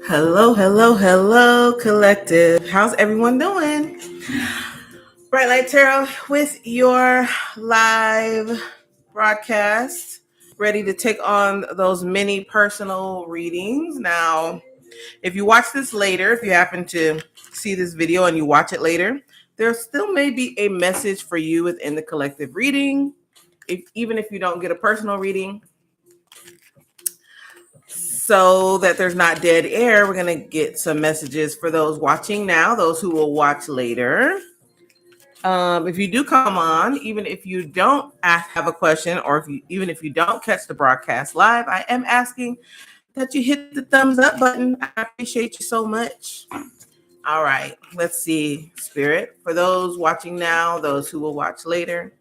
Hello, hello, hello, collective. How's everyone doing? Bright Light Tarot with your live broadcast, ready to take on those mini personal readings. Now, if you watch this later, if you happen to see this video and you watch it later, there still may be a message for you within the collective reading. Even if you don't get a personal reading, so that there's not dead air, we're going to get some messages for those watching now, those who will watch later. If you do come on, even if you don't have a question, or even if you don't catch the broadcast live, I am asking that you hit the thumbs up button. I appreciate you so much. All right, let's see, Spirit. For those watching now, those who will watch later,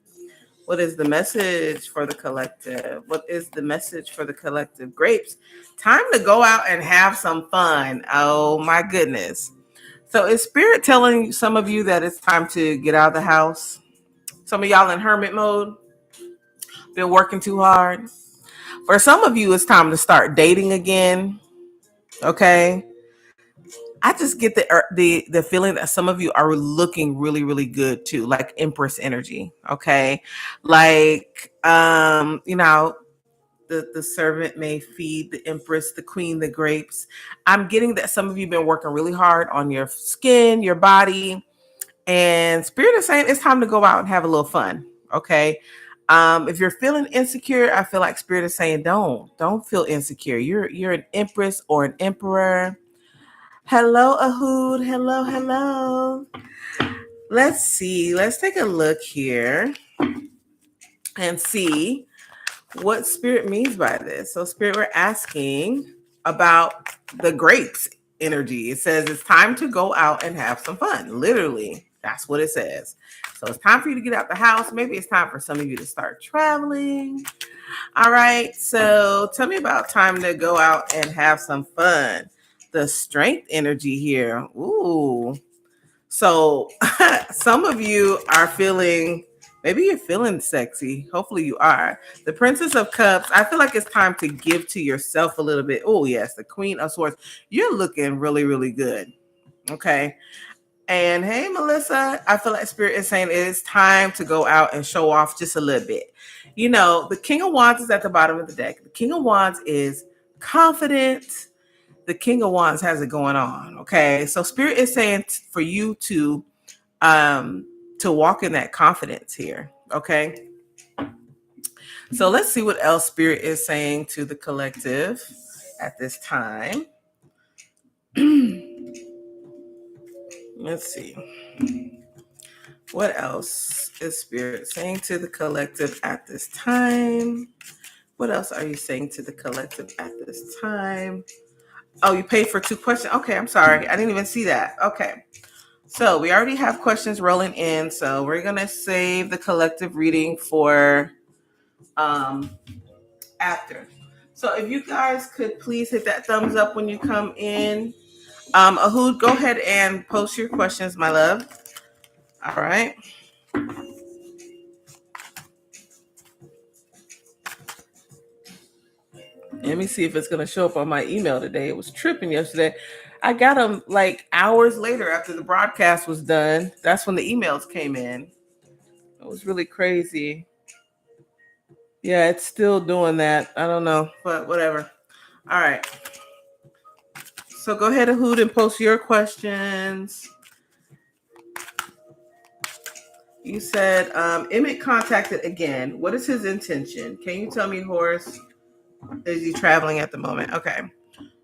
what is the message for the collective? What is the message for the collective? Grapes, time to go out and have some fun. Oh my goodness. So is Spirit telling some of you that it's time to get out of the house? Some of y'all in hermit mode, been working too hard. For some of you, it's time to start dating again. Okay. I just get the feeling that some of you are looking really, really good too, like Empress energy. Okay. Like the servant may feed the empress, the queen, the grapes. I'm getting that some of you have been working really hard on your skin, your body, and Spirit is saying it's time to go out and have a little fun. Okay. If you're feeling insecure, I feel like Spirit is saying don't feel insecure. You're an empress or an emperor. Hello, Ahood. Hello, hello. Let's see. Let's take a look here and see what Spirit means by this. So, Spirit, we're asking about the grapes energy. It says it's time to go out and have some fun. Literally, that's what it says. So, it's time for you to get out the house. Maybe it's time for some of you to start traveling. All right. So, tell me about time to go out and have some fun. The strength energy here. Ooh. So, some of you are feeling. Maybe you're feeling sexy. Hopefully you are. The Princess of Cups. I feel like it's time to give to yourself a little bit. Oh, yes. The Queen of Swords. You're looking really, really good. Okay. And hey, Melissa, I feel like Spirit is saying it is time to go out and show off just a little bit. You know, the King of Wands is at the bottom of the deck. The King of Wands is confident. The King of Wands has it going on. Okay. So Spirit is saying for you to walk in that confidence here. Okay. So let's see what else Spirit is saying to the collective at this time. Let's see. What else is Spirit saying to the collective at this time? What else are you saying to the collective at this time? Oh, you paid for 2 questions. Okay, I'm sorry. I didn't even see that. Okay. So we already have questions rolling in. So we're going to save the collective reading for after. So if you guys could please hit that thumbs up when you come in. Ahood, go ahead and post your questions, my love. All right. Let me see if it's going to show up on my email today. It was tripping yesterday. I got them like hours later after the broadcast was done. That's when the emails came in. It was really crazy. Yeah, it's still doing that. I don't know, but whatever. All right. So go ahead, Ahood, and post your questions. You said Emmett contacted again. What is his intention? Can you tell me, Horace? Is he traveling at the moment? Okay.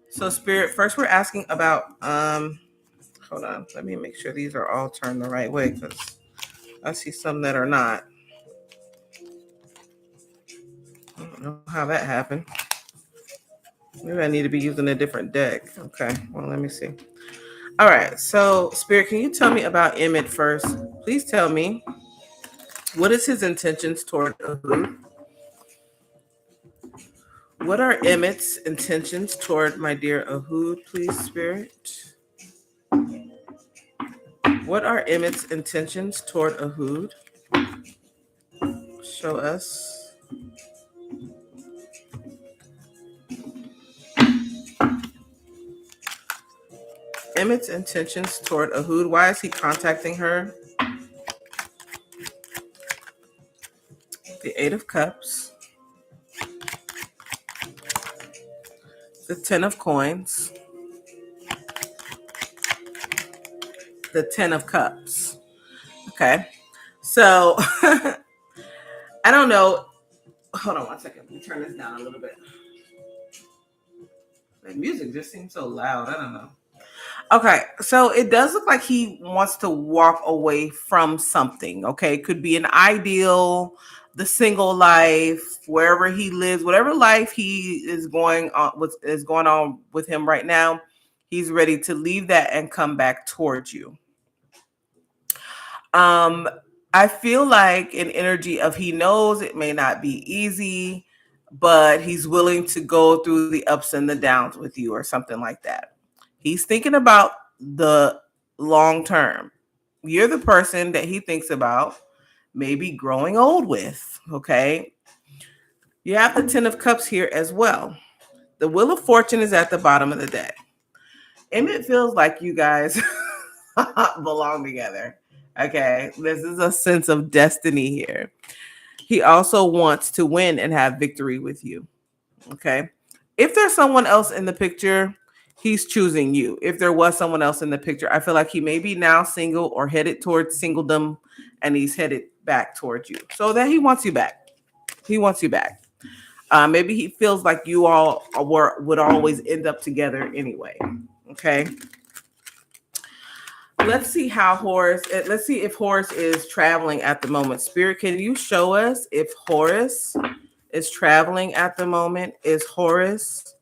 So Spirit, first we're asking about hold on. Let me make sure these are all turned the right way because I see some that are not. I don't know how that happened. Maybe I need to be using a different deck. Okay. Well, let me see. All right. So Spirit, can you tell me about Emmett first? Please tell me. What is his intentions toward Ahood? What are Emmett's intentions toward my dear Ahood, please, Spirit? What are Emmett's intentions toward Ahood? Show us. Emmett's intentions toward Ahud. Why is he contacting her? The Eight of Cups. The Ten of Coins. The Ten of Cups. Okay. So, I don't know. Hold on one second. Let me turn this down a little bit. The music just seems so loud. I don't know. Okay, so it does look like he wants to walk away from something. Okay, it could be an ideal, the single life, wherever he lives, whatever life he is going on with him right now. He's ready to leave that and come back towards you. Um, I feel like an energy of he knows it may not be easy, but he's willing to go through the ups and the downs with you or something like that. He's thinking about the long term. You're the person that he thinks about maybe growing old with, okay? You have the 10 of Cups here as well. The Wheel of Fortune is at the bottom of the deck. And it feels like you guys belong together. Okay, this is a sense of destiny here. He also wants to win and have victory with you. Okay, if there's someone else in the picture, he's choosing you. If there was someone else in the picture, I feel like he may be now single or headed towards singledom, and he's headed back towards you. So that he wants you back. He wants you back. Maybe he feels like you all would always end up together anyway. Okay. Let's see if Horus is traveling at the moment. Spirit, can you show us if Horus is traveling at the moment? Is Horus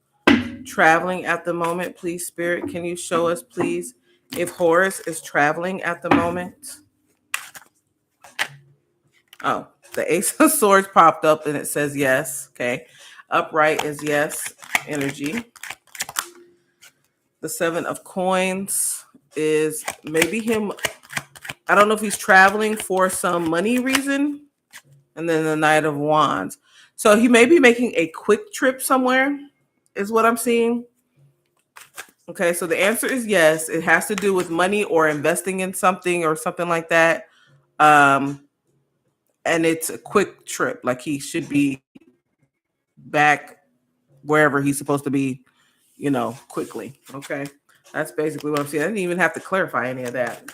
traveling at the moment? Please, Spirit, can you show us, please, if Horus is traveling at the moment? Oh, the Ace of Swords popped up and it says yes. Okay. Upright is yes energy. The Seven of Coins is maybe him. I don't know if he's traveling for some money reason. And then the Knight of Wands. So he may be making a quick trip somewhere, is what I'm seeing. Okay, so the answer is yes. It has to do with money or investing in something or something like that. And it's a quick trip. Like he should be back wherever he's supposed to be, quickly. Okay. That's basically what I'm seeing. I didn't even have to clarify any of that.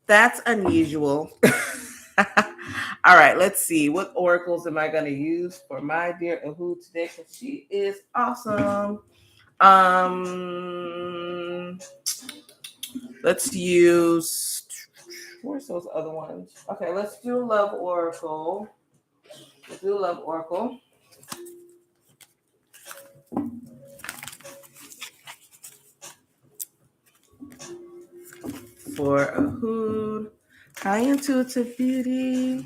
That's unusual. All right, let's see. What oracles am I going to use for my dear Ahud today? Because she is awesome. Let's use. Where's those other ones? Okay, let's do Love Oracle. Let's do Love Oracle. For Ahud. Hi, Intuitive Beauty.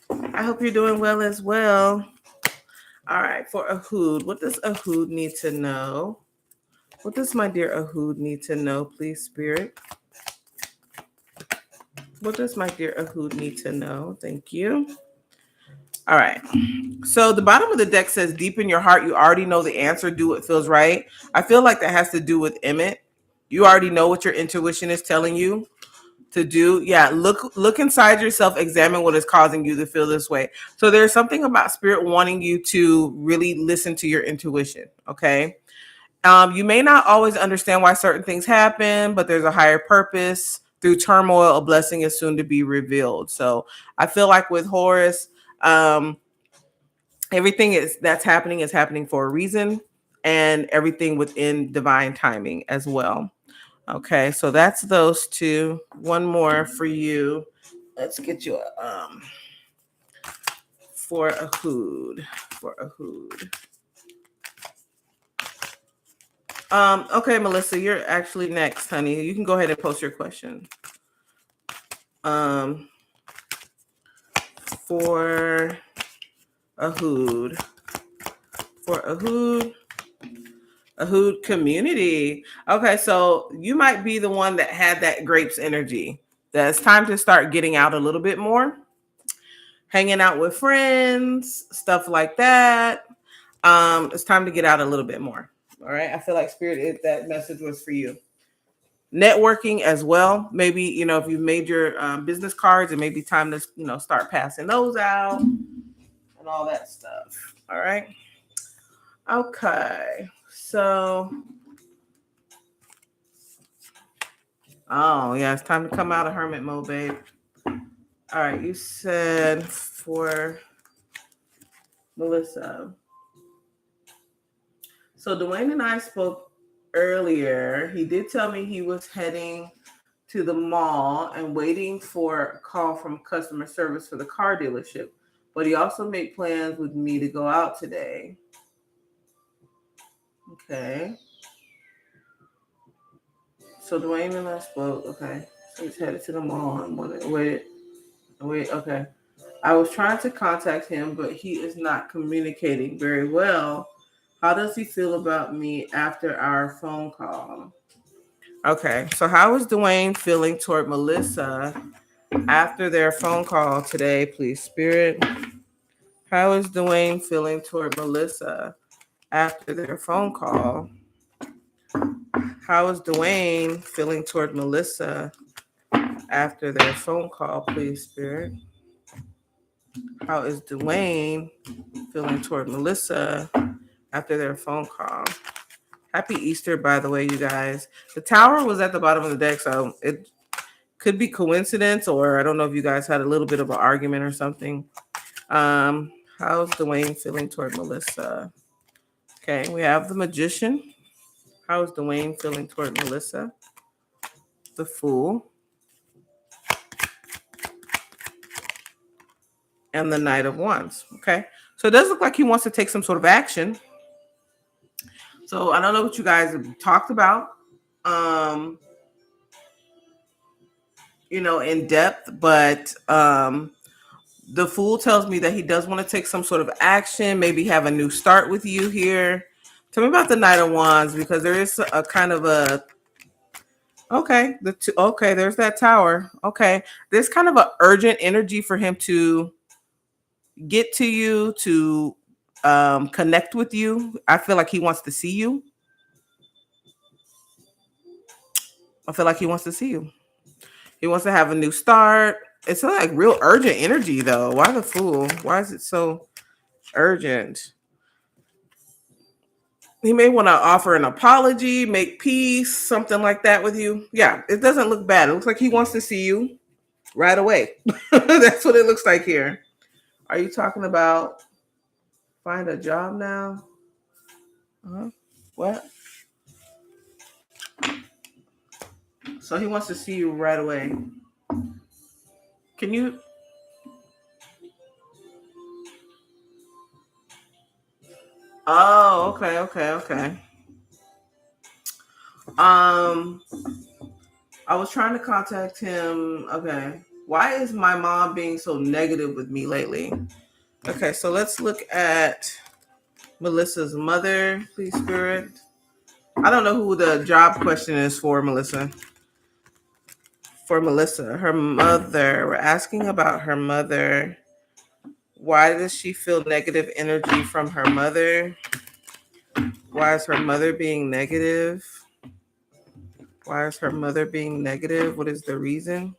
I hope you're doing well as well. All right, for Ahud, what does Ahud need to know? What does my dear Ahud need to know, please, Spirit? What does my dear Ahud need to know? Thank you. All right. So the bottom of the deck says, deep in your heart, you already know the answer. Do what feels right. I feel like that has to do with Emmett. You already know what your intuition is telling you to do. Yeah, look inside yourself, examine what is causing you to feel this way. So there's something about Spirit wanting you to really listen to your intuition. Okay. You may not always understand why certain things happen, but there's a higher purpose. Through turmoil, a blessing is soon to be revealed. So I feel like with Horus, everything that's happening is happening for a reason, and everything within divine timing as well. Okay, so that's those two. One more for you. Let's get you for Ahud. For Ahud. Okay, Melissa, you're actually next, honey. You can go ahead and post your question. For Ahud. For Ahud community. Okay, so you might be the one that had that grapes energy. That it's time to start getting out a little bit more, hanging out with friends, stuff like that. It's time to get out a little bit more. All right, I feel like Spirit, that message was for you. networking as well. Maybe, if you've made your business cards, it may be time to, start passing those out and all that stuff. All right. Okay. So, oh, yeah, it's time to come out of hermit mode, babe. All right. You said for Melissa. So, Dwayne and I spoke earlier. He did tell me he was heading to the mall and waiting for a call from customer service for the car dealership. But he also made plans with me to go out today. Okay. So Dwayne and I spoke. Okay. So he's headed to the mall and wait. Okay. I was trying to contact him, but he is not communicating very well. How does he feel about me after our phone call? Okay. So how is Dwayne feeling toward Melissa after their phone call today, please, Spirit? How is Dwayne feeling toward Melissa after their phone call? How is Dwayne feeling toward Melissa after their phone call, please, Spirit? How is Dwayne feeling toward Melissa after their phone call? Happy Easter, by the way, you guys. The tower was at the bottom of the deck, so it could be coincidence, or I don't know if you guys had a little bit of an argument or something. How's Dwayne feeling toward Melissa? Okay, we have the Magician. How's Dwayne feeling toward Melissa? The Fool. And the Knight of Wands. Okay, so it does look like he wants to take some sort of action. So I don't know what you guys have talked about, in depth, but the Fool tells me that he does want to take some sort of action, maybe have a new start with you here. Tell me about the Knight of Wands, because there is a kind of a okay, there's that tower. Okay, there's kind of an urgent energy for him to get to you, to connect with you. I feel like he wants to see you. I feel like he wants to see you. He wants to have a new start. It's like real urgent energy, though. Why the Fool? Why is it so urgent? He may want to offer an apology, make peace, something like that with you. Yeah, it doesn't look bad. It looks like he wants to see you right away. That's what it looks like here. Are you talking about find a job now? What? So he wants to see you right away. Can you? Oh, okay. Um, I was trying to contact him. Okay. Why is my mom being so negative with me lately? Okay, so let's look at Melissa's mother, please, Spirit. I don't know who the job question is for, Melissa. For Melissa, her mother. We're asking about her mother. Why does she feel negative energy from her mother? Why is her mother being negative? Why is her mother being negative? What is the reason?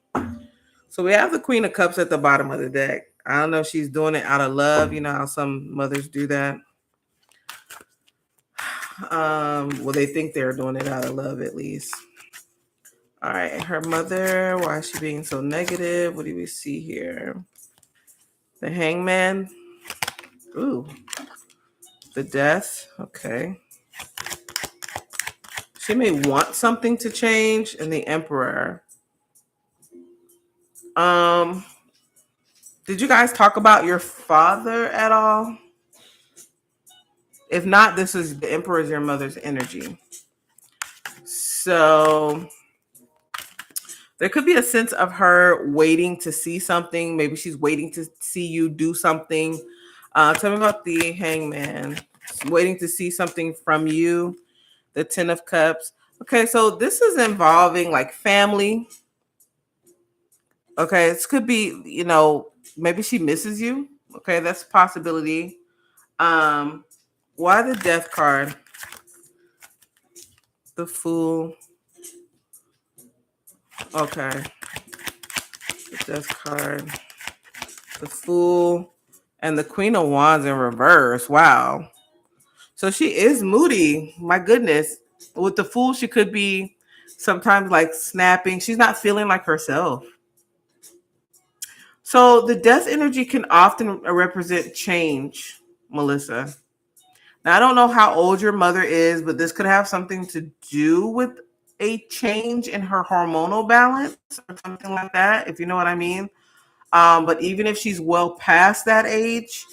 So we have the Queen of Cups at the bottom of the deck. I don't know if she's doing it out of love. You know how some mothers do that. Well, they think they're doing it out of love, at least. All right, her mother. Why is she being so negative? What do we see here? The Hangman. Ooh, the Death. Okay. She may want something to change, and the Emperor. Um, did you guys talk about your father at all? If not, this is the Emperor is your mother's energy. So there could be a sense of her waiting to see something. Maybe she's waiting to see you do something. Tell me about the Hangman. Waiting to see something from you. The Ten of Cups. Okay, so this is involving like family. Okay, this could be, maybe she misses you. Okay, that's a possibility. Why the Death card? The Fool. Okay. The Death card. The Fool. And the Queen of Wands in reverse. Wow. So she is moody. My goodness. With the Fool, she could be sometimes like snapping. She's not feeling like herself. So the death energy can often represent change, Melissa. Now, I don't know how old your mother is, but this could have something to do with a change in her hormonal balance or something like that, if you know what I mean. But even if she's well past that age,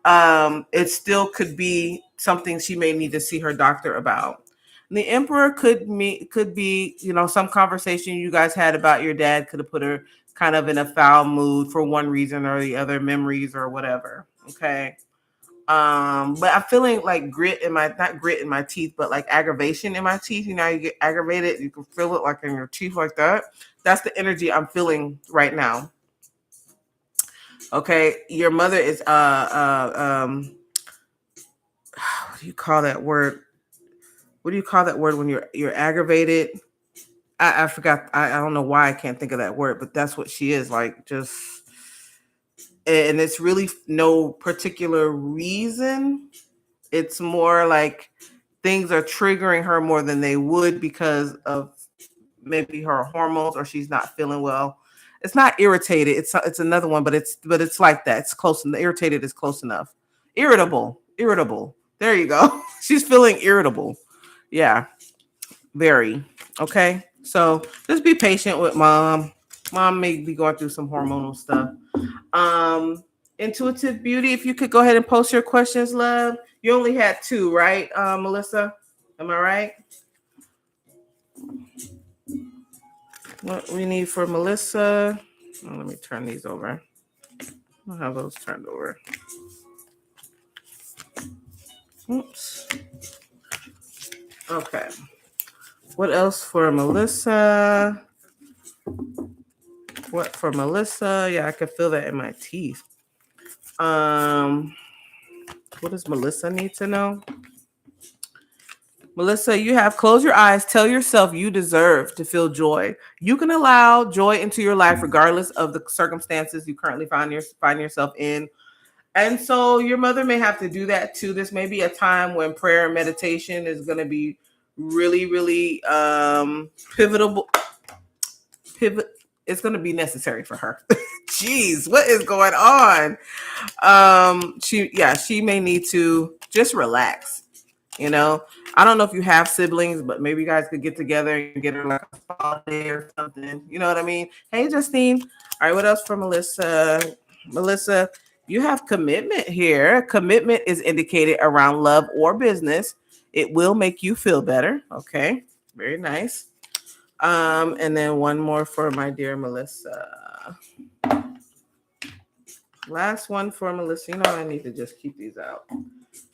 it still could be something she may need to see her doctor about. And the emperor could be, some conversation you guys had about your dad could have put her kind of in a foul mood for one reason or the other, memories or whatever. Okay. But I'm feeling like not grit in my teeth, but like aggravation in my teeth. You get aggravated, you can feel it like in your teeth like that. That's the energy I'm feeling right now. Okay, your mother is what do you call that word? What do you call that word when you're aggravated? I forgot. I don't know why I can't think of that word, but that's what she is like. Just and it's really no particular reason. It's more like things are triggering her more than they would because of maybe her hormones or she's not feeling well. It's not irritated. It's another one, but it's like that. It's close enough. Irritated is close enough. Irritable. There you go. She's feeling irritable. Yeah, very. Okay. So just be patient with mom. Mom may be going through some hormonal stuff. Um, Intuitive Beauty, if you could go ahead and post your questions, love. You only had two, right, Melissa? Am I right? What we need for Melissa. Oh, let me turn these over. I'll have those turned over. Oops. Okay. What else for Melissa? What for Melissa? Yeah, I can feel that in my teeth. Um, what does Melissa need to know? Melissa, you have close your eyes. Tell yourself you deserve to feel joy. You can allow joy into your life regardless of the circumstances you currently find yourself in. And so your mother may have to do that too. This may be a time when prayer and meditation is going to be really, really pivotal. Pivot. It's going to be necessary for her. Jeez, what is going on? She may need to just relax. You know, I don't know if you have siblings, but maybe you guys could get together and get her like a holiday or something. You know what I mean? Hey, Justine. All right, what else for Melissa? Melissa, you have commitment here. Commitment is indicated around love or business. It will make you feel better. Okay, very nice. And then one more for my dear Melissa. Last one for Melissa. You know, I need to just keep these out.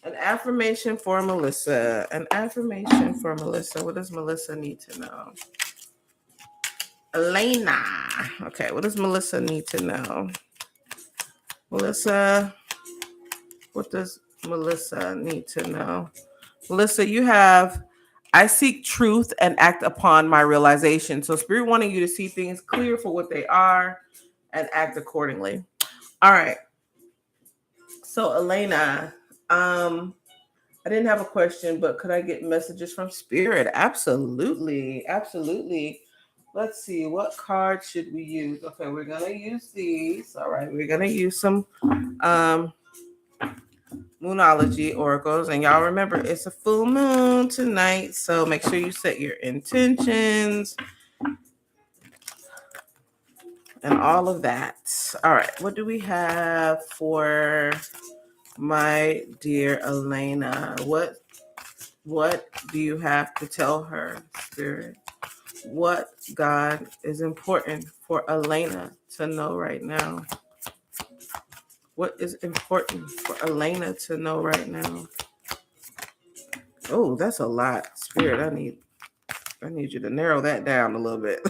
An affirmation for Melissa. An affirmation for Melissa. What does Melissa need to know? Elena. Okay, what does Melissa need to know? Melissa, what does Melissa need to know? Melissa, you have, I seek truth and act upon my realization. So Spirit wanting you to see things clear for what they are and act accordingly. All right. So Elena, I didn't have a question, but could I get messages from Spirit? Absolutely. Absolutely. Let's see. What card should we use? Okay, we're going to use these. All right. We're going to use some Moonology oracles. And y'all remember, it's a full moon tonight. So make sure you set your intentions and all of that. All right. What do we have for my dear Elena? What do you have to tell her, Spirit? What, God, is important for Elena to know right now? What is important for Elena to know right now? Oh, that's a lot, Spirit. I need you to narrow that down a little bit.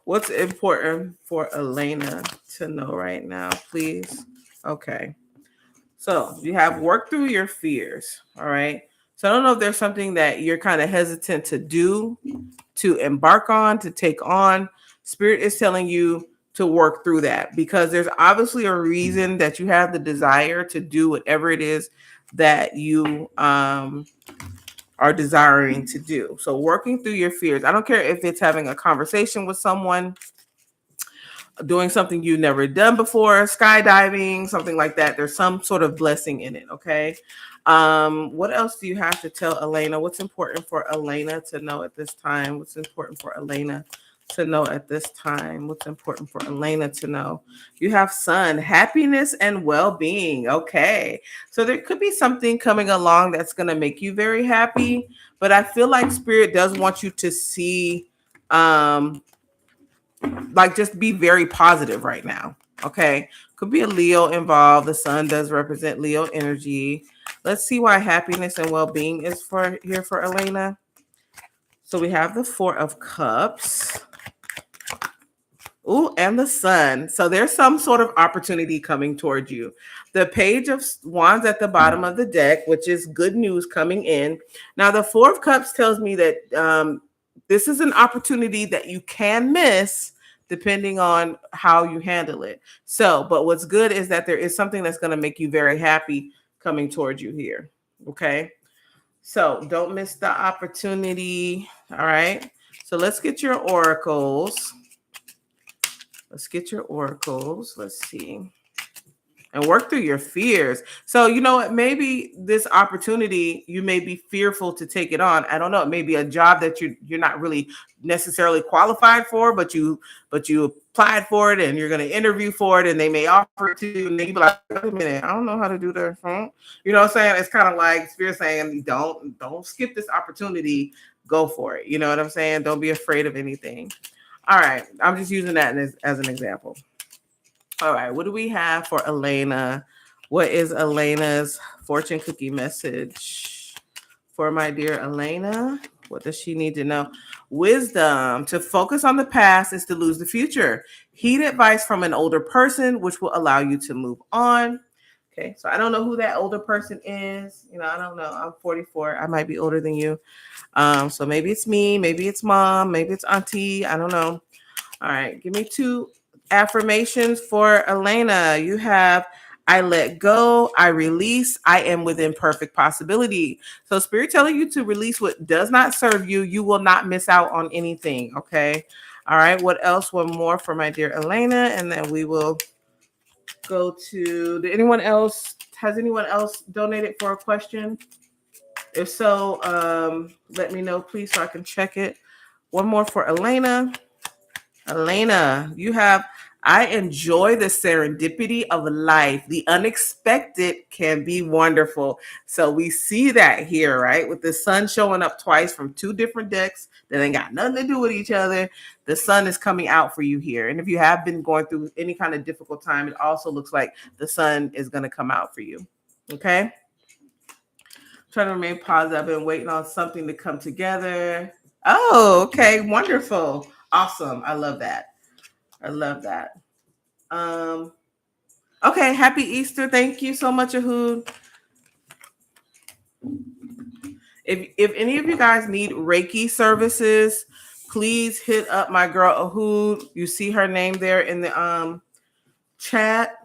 What's important for Elena to know right now, please? Okay. So you have worked through your fears. All right. So I don't know if there's something that you're kind of hesitant to do to embark on, to take on. Spirit is telling you to work through that because there's obviously a reason that you have the desire to do whatever it is that you are desiring to do. So working through your fears. I don't care if it's having a conversation with someone, doing something you've never done before, skydiving, something like that. There's some sort of blessing in it, okay? What else do you have to tell Elena? What's important for Elena to know at this time? What's important for Elena to know at this time? What's important for Elena to know? You have Sun, happiness and well-being. Okay. So there could be something coming along that's going to make you very happy, but I feel like Spirit does want you to see like just be very positive right now. Okay. Could be a Leo involved. The sun does represent Leo energy. Let's see why happiness and well-being is for here for Elena. So we have the 4 of Cups. Ooh, and the sun. So there's some sort of opportunity coming towards you. The Page of Wands at the bottom of the deck, which is good news coming in. Now, the 4 of Cups tells me that this is an opportunity that you can miss depending on how you handle it. So, but what's good is that there is something that's going to make you very happy coming towards you here. Okay. So don't miss the opportunity. All right. So let's get your oracles. Let's get your oracles. Let's see. And work through your fears. So, you know what? Maybe this opportunity, you may be fearful to take it on. I don't know. It may be a job that you're not really necessarily qualified for, but you applied for it and you're going to interview for it and they may offer it to you. And then you be like, wait a minute, I don't know how to do that. You know what I'm saying? It's kind of like Spirit saying, don't skip this opportunity. Go for it. You know what I'm saying? Don't be afraid of anything. All right. I'm just using that as an example. All right, what do we have for Elena? What is Elena's fortune cookie message for my dear Elena? What does she need to know? Wisdom. To focus on the past is to lose the future. Heed advice from an older person, which will allow you to move on. Okay, so I don't know who that older person is. You know, I don't know. I'm 44. I might be older than you. So maybe it's me, maybe it's mom, maybe it's auntie. I don't know. All right, give me 2 affirmations for Elena. You have, I let go, I release, I am within perfect possibility. So Spirit telling you to release what does not serve you. You will not miss out on anything. Okay. All right. What else? One more for my dear Elena, and then we will go to. Has anyone else donated for a question? If so, let me know, please, so I can check it. One more for Elena. Elena, you have, I enjoy the serendipity of life. The unexpected can be wonderful. So we see that here, right? With the sun showing up twice from 2 different decks that ain't got nothing to do with each other. The sun is coming out for you here. And if you have been going through any kind of difficult time, it also looks like the sun is going to come out for you. Okay. Trying to remain positive. I've been waiting on something to come together. Oh, okay. Wonderful. Awesome. I love that. I love that. Okay. Happy Easter. Thank you so much, Ahood. If any of you guys need Reiki services, please hit up my girl Ahood. You see her name there in the chat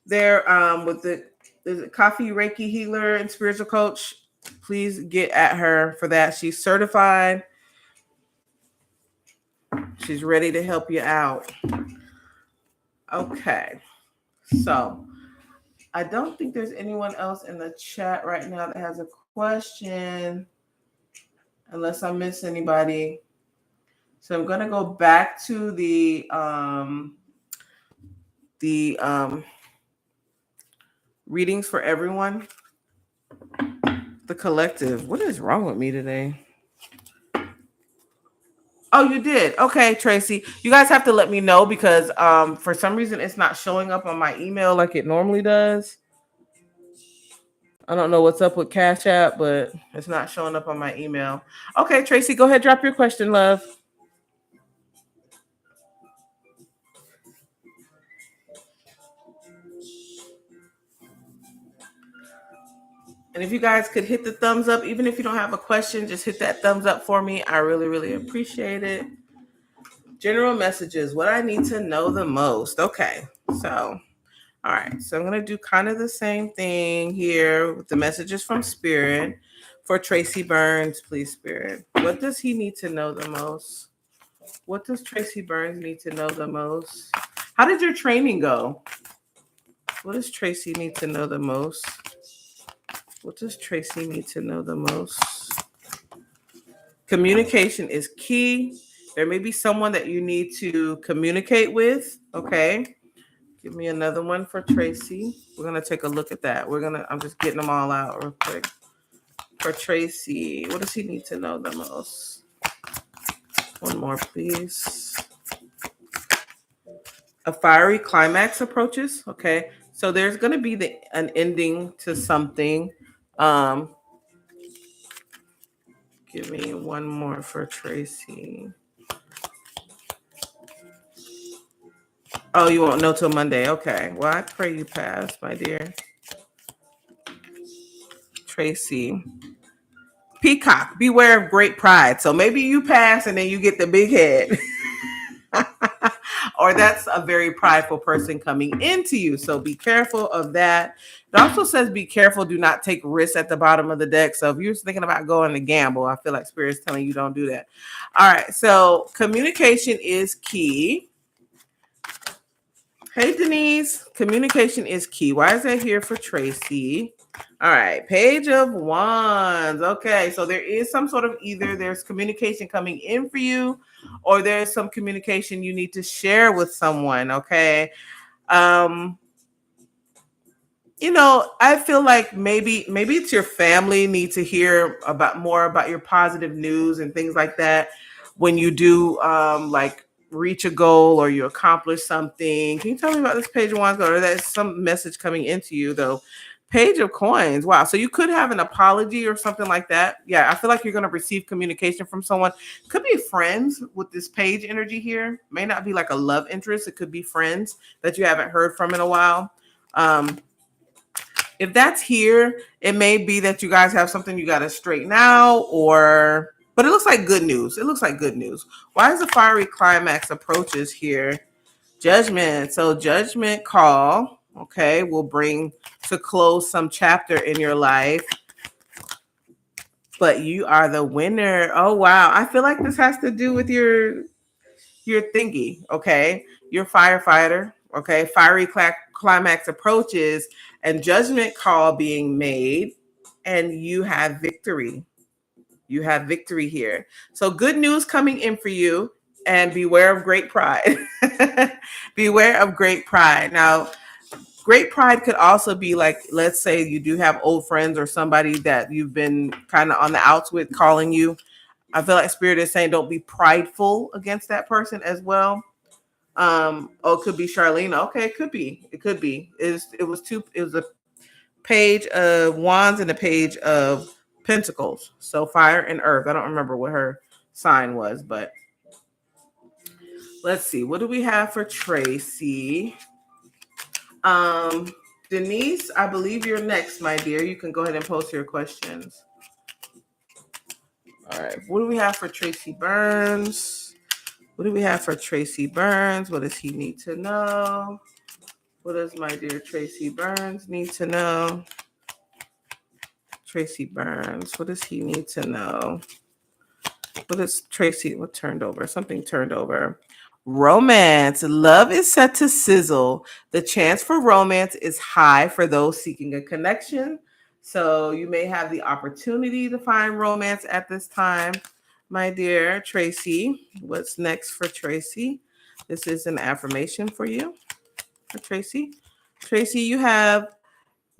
there with the Coffee Reiki healer and spiritual coach. Please get at her for that. She's certified. She's ready to help you out. Okay. So I don't think there's anyone else in the chat right now that has a question, unless I miss anybody. So I'm going to go back to the readings for everyone. The collective. What is wrong with me today? Oh, you did. Okay, Tracy. You guys have to let me know because for some reason it's not showing up on my email like it normally does. I don't know what's up with CASHAPP, but it's not showing up on my email. Okay, Tracy, go ahead, drop your question, love. And if you guys could hit the thumbs up, even if you don't have a question, just hit that thumbs up for me. I really, really appreciate it. General messages, what I need to know the most. Okay, so, all right. So I'm going to do kind of the same thing here with the messages from Spirit. For Tracy Burns, please, Spirit. What does he need to know the most? What does Tracy Burns need to know the most? How did your training go? What does Tracy need to know the most? What does Tracy need to know the most? Communication is key. There may be someone that you need to communicate with. Okay. Give me another one for Tracy. We're going to take a look at that. I'm just getting them all out real quick. For Tracy, what does he need to know the most? One more, please. A fiery climax approaches. Okay. So there's going to be an ending to something. Give me one more for Tracy. Oh, you won't know till Monday. Okay. Well, I pray you pass, my dear. Tracy. Peacock, beware of great pride. So maybe you pass and then you get the big head. Or that's a very prideful person coming into you. So be careful of that. It also says be careful, do not take risks at the bottom of the deck. So if you're thinking about going to gamble, I feel like Spirit's telling you don't do that. All right. So communication is key. Hey, Denise. Communication is key. Why is that here for Tracy? All right. Page of Wands. Okay. So there is some sort of either there's communication coming in for you or there's some communication you need to share with someone. Okay. I feel like maybe it's your family need to hear more about your positive news and things like that when you do like reach a goal or you accomplish something. Can you tell me about this page of wands? Or that's some message coming into you though. Page of coins. Wow. So you could have an apology or something like that. Yeah, I feel like you're going to receive communication from someone. Could be friends with this page energy here. May not be like a love interest. It could be friends that you haven't heard from in a while. If that's here, it may be that you guys have something you got to straighten out but it looks like good news. It looks like good news. Why is the fiery climax approaches here? Judgment. So judgment call, okay, will bring to close some chapter in your life. But you are the winner. Oh, wow. I feel like this has to do with your thingy, okay? You're a firefighter, okay? Fiery climax approaches and judgment call being made, and you have victory. You have victory here. So good news coming in for you, and beware of great pride. Beware of great pride. Now, great pride could also be like, let's say you do have old friends or somebody that you've been kind of on the outs with calling you. I feel like Spirit is saying don't be prideful against that person as well. It could be Charlene. Okay, it could be. It could be. It was a page of wands and a page of pentacles. So fire and earth. I don't remember what her sign was, but let's see. What do we have for Tracy? Denise, I believe you're next, my dear. You can go ahead and post your questions. All right. What do we have for Tracy Burns? What do we have for Tracy Burns? What does he need to know? What does my dear Tracy Burns need to know? Tracy Burns, what does he need to know? What is Tracy? What turned over? Something turned over. Romance. Love is set to sizzle. The chance for romance is high for those seeking a connection. So you may have the opportunity to find romance at this time. My dear Tracy, what's next for Tracy? This is an affirmation for you, for Tracy. Tracy, you have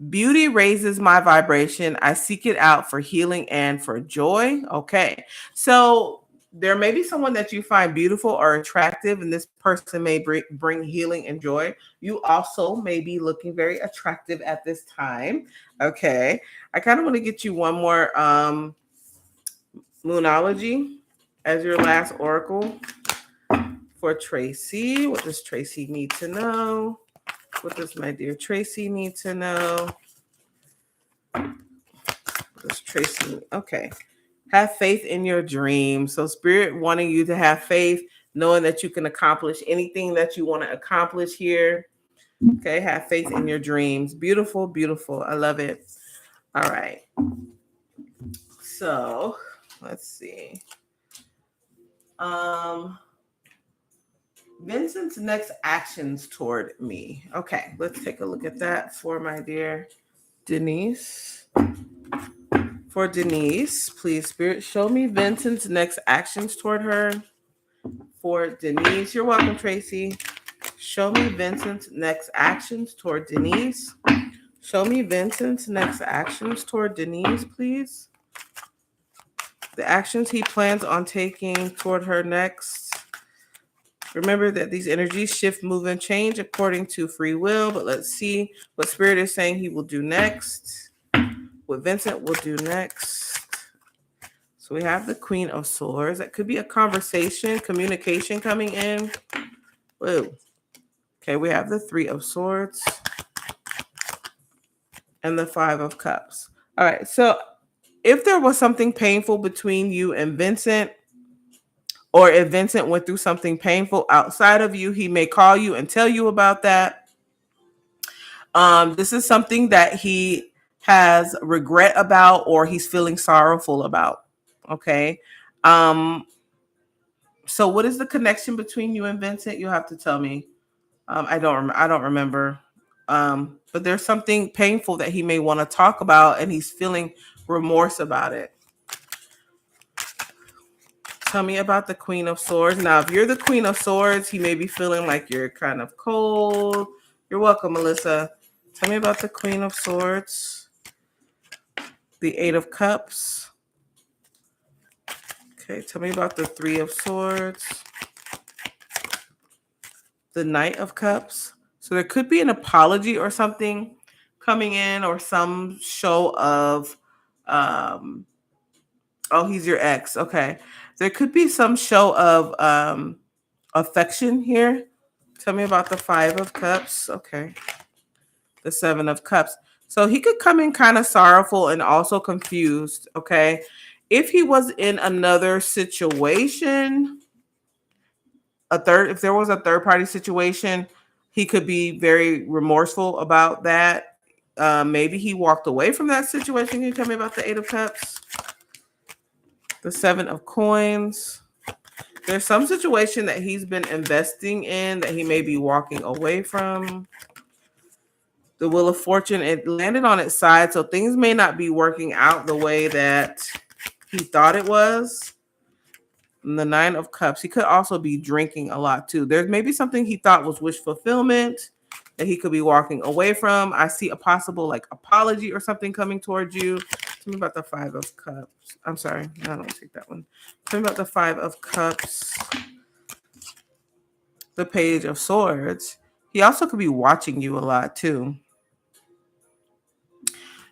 beauty raises my vibration. I seek it out for healing and for joy. Okay. So there may be someone that you find beautiful or attractive, and this person may bring healing and joy. You also may be looking very attractive at this time. Okay. I kind of want to get you one more Moonology as your last oracle for Tracy. What does Tracy need to know? What does my dear Tracy need to know? Just Tracy. Okay. Have faith in your dreams. So Spirit wanting you to have faith, knowing that you can accomplish anything that you want to accomplish here. Okay. Have faith in your dreams. Beautiful, beautiful. I love it. All right. So let's see. Vincent's next actions toward me. Okay, let's take a look at that for my dear Denise. For Denise, please, Spirit, show me Vincent's next actions toward her. For Denise, you're welcome, Tracy. Show me Vincent's next actions toward Denise. Show me Vincent's next actions toward Denise, please. The actions he plans on taking toward her next. Remember that these energies shift, move, and change according to free will, but let's see what Spirit is saying he will do next. What Vincent will do next. So we have the Queen of Swords. That could be a conversation, communication coming in. Whoa. Okay, we have the Three of Swords and the Five of Cups. All right, so if there was something painful between you and Vincent, or if Vincent went through something painful outside of you, he may call you and tell you about that. This is something that he has regret about, or he's feeling sorrowful about. Okay. So what is the connection between you and Vincent? You'll have to tell me. I don't remember. But there's something painful that he may want to talk about, and he's feeling remorse about it. Tell me about the Queen of Swords. Now, if you're the Queen of Swords, he may be feeling like you're kind of cold. You're welcome, Melissa. Tell me about the Queen of Swords. The Eight of Cups. Okay, tell me about the Three of Swords. The Knight of Cups. So there could be an apology or something coming in, or some show of, oh, he's your ex. Okay. There could be some show of affection here. Tell me about the Five of Cups. Okay. The Seven of Cups. So he could come in kind of sorrowful and also confused. Okay. If he was in another situation, if there was a third party situation, he could be very remorseful about that. Maybe he walked away from that situation. Can you tell me about the Eight of Cups? The Seven of Coins. There's some situation that he's been investing in that he may be walking away from. The Wheel of Fortune, it landed on its side, so things may not be working out the way that he thought it was. And the Nine of Cups, he could also be drinking a lot too. There's maybe something he thought was wish fulfillment that he could be walking away from. I see a possible like apology or something coming towards you. Tell me about the Five of Cups. I'm sorry, no, I don't take that one. Tell me about the Five of Cups. The Page of Swords. He also could be watching you a lot too.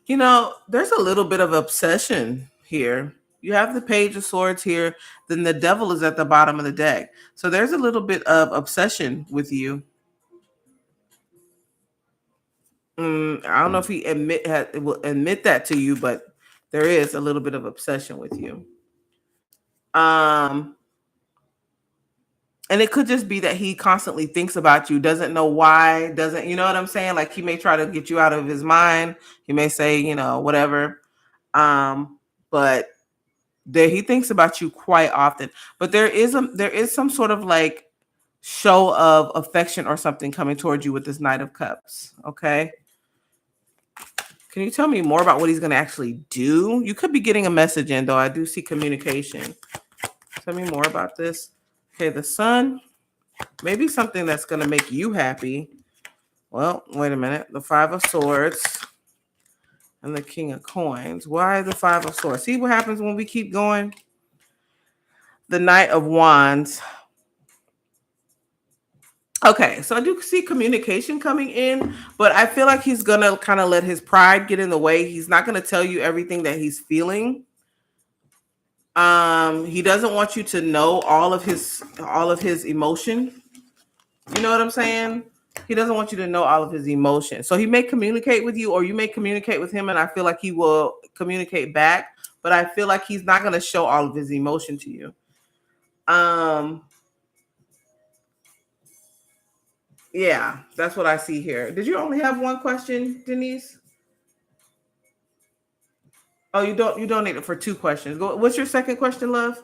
You know, there's a little bit of obsession here. You have the Page of Swords here, then the Devil is at the bottom of the deck. So there's a little bit of obsession with you. I don't know if he will admit that to you, but there is a little bit of obsession with you. And it could just be that he constantly thinks about you, doesn't know why, you know what I'm saying? Like he may try to get you out of his mind. He may say, you know, whatever. But he thinks about you quite often. But there is some sort of like show of affection or something coming towards you with this Knight of Cups. Okay. Can you tell me more about what he's going to actually do? You could be getting a message in, though. I do see communication. Tell me more about this. Okay, the Sun. Maybe something that's going to make you happy. Well, wait a minute. The Five of Swords and the King of Coins. Why the Five of Swords? See what happens when we keep going? The Knight of Wands. Okay, so I do see communication coming in, but I feel like he's going to kind of let his pride get in the way. He's not going to tell you everything that he's feeling. He doesn't want you to know all of his emotion. You know what I'm saying? He doesn't want you to know all of his emotions. So he may communicate with you, or you may communicate with him, and I feel like he will communicate back. But I feel like he's not going to show all of his emotion to you. Um, yeah, that's what I see here. Did you only have one question, Denise? Oh, you donated for two questions. What's your second question, love?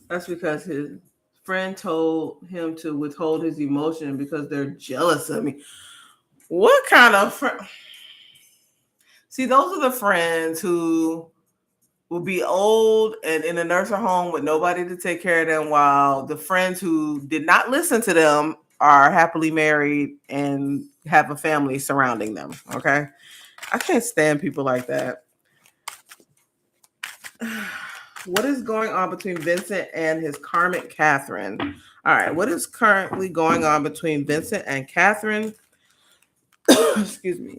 That's because his friend told him to withhold his emotion because they're jealous of me. What kind of See, those are the friends who will be old and in a nursing home with nobody to take care of them, while the friends who did not listen to them are happily married and have a family surrounding them. Okay. I can't stand people like that. What is going on between Vincent and his karmic Catherine? All right. What is currently going on between Vincent and Catherine? Excuse me.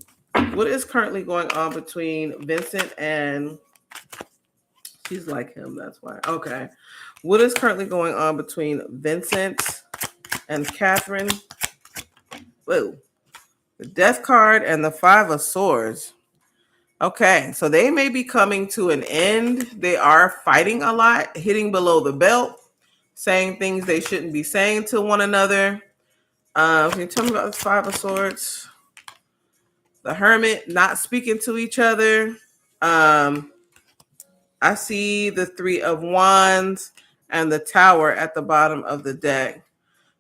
What is currently going on between Vincent and she's like him, that's why. Okay. What is currently going on between Vincent and Catherine? Whoa. The Death card and the Five of Swords. Okay, so they may be coming to an end. They are fighting a lot, hitting below the belt, saying things they shouldn't be saying to one another. Can you tell me about the Five of Swords? The Hermit, not speaking to each other. Um, I see the Three of Wands and the Tower at the bottom of the deck.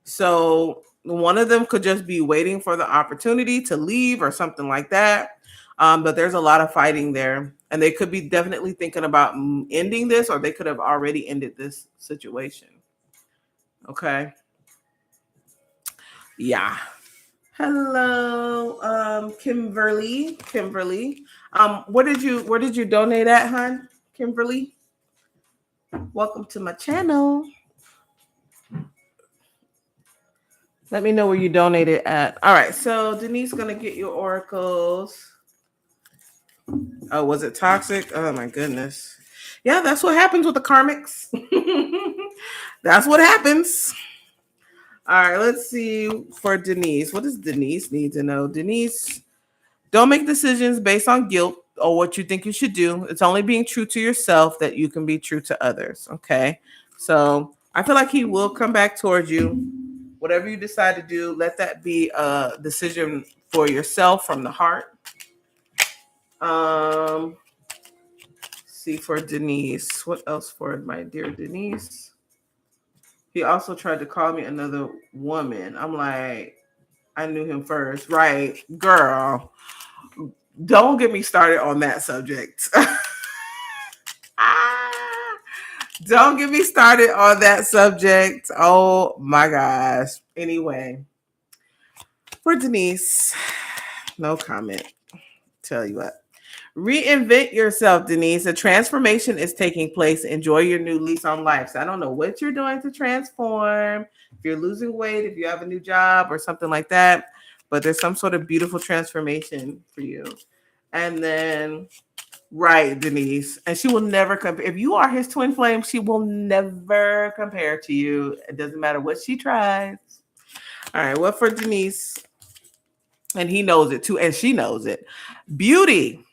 So one of them could just be waiting for the opportunity to leave or something like that. But there's a lot of fighting there. And they could be definitely thinking about ending this, or they could have already ended this situation. Okay. Yeah. Hello, Kimberly. Kimberly. Where did you donate at, hon? Kimberly? Welcome to my channel. Let me know where you donated at. All right, so Denise gonna get your oracles. Oh, was it toxic? Oh my goodness. Yeah, that's what happens with the karmics. That's what happens. All right, let's see for Denise. What does Denise need to know? Denise, don't make decisions based on guilt or what you think you should do. It's only being true to yourself that you can be true to others. Okay. So I feel like he will come back towards you. Whatever you decide to do, let that be a decision for yourself from the heart. See for Denise. What else for my dear Denise? He also tried to call me another woman. I'm like, I knew him first. Right, girl. Don't get me started on that subject. Don't get me started on that subject. Oh my gosh. Anyway, for Denise, no comment. Tell you what. Reinvent yourself, Denise. A transformation is taking place. Enjoy your new lease on life. So I don't know what you're doing to transform. If you're losing weight, if you have a new job or something like that, but there's some sort of beautiful transformation for you. And then, right, Denise. And she will never compare. If you are his twin flame, she will never compare to you. It doesn't matter what she tries. All right, what for Denise? And he knows it too, and she knows it. Beauty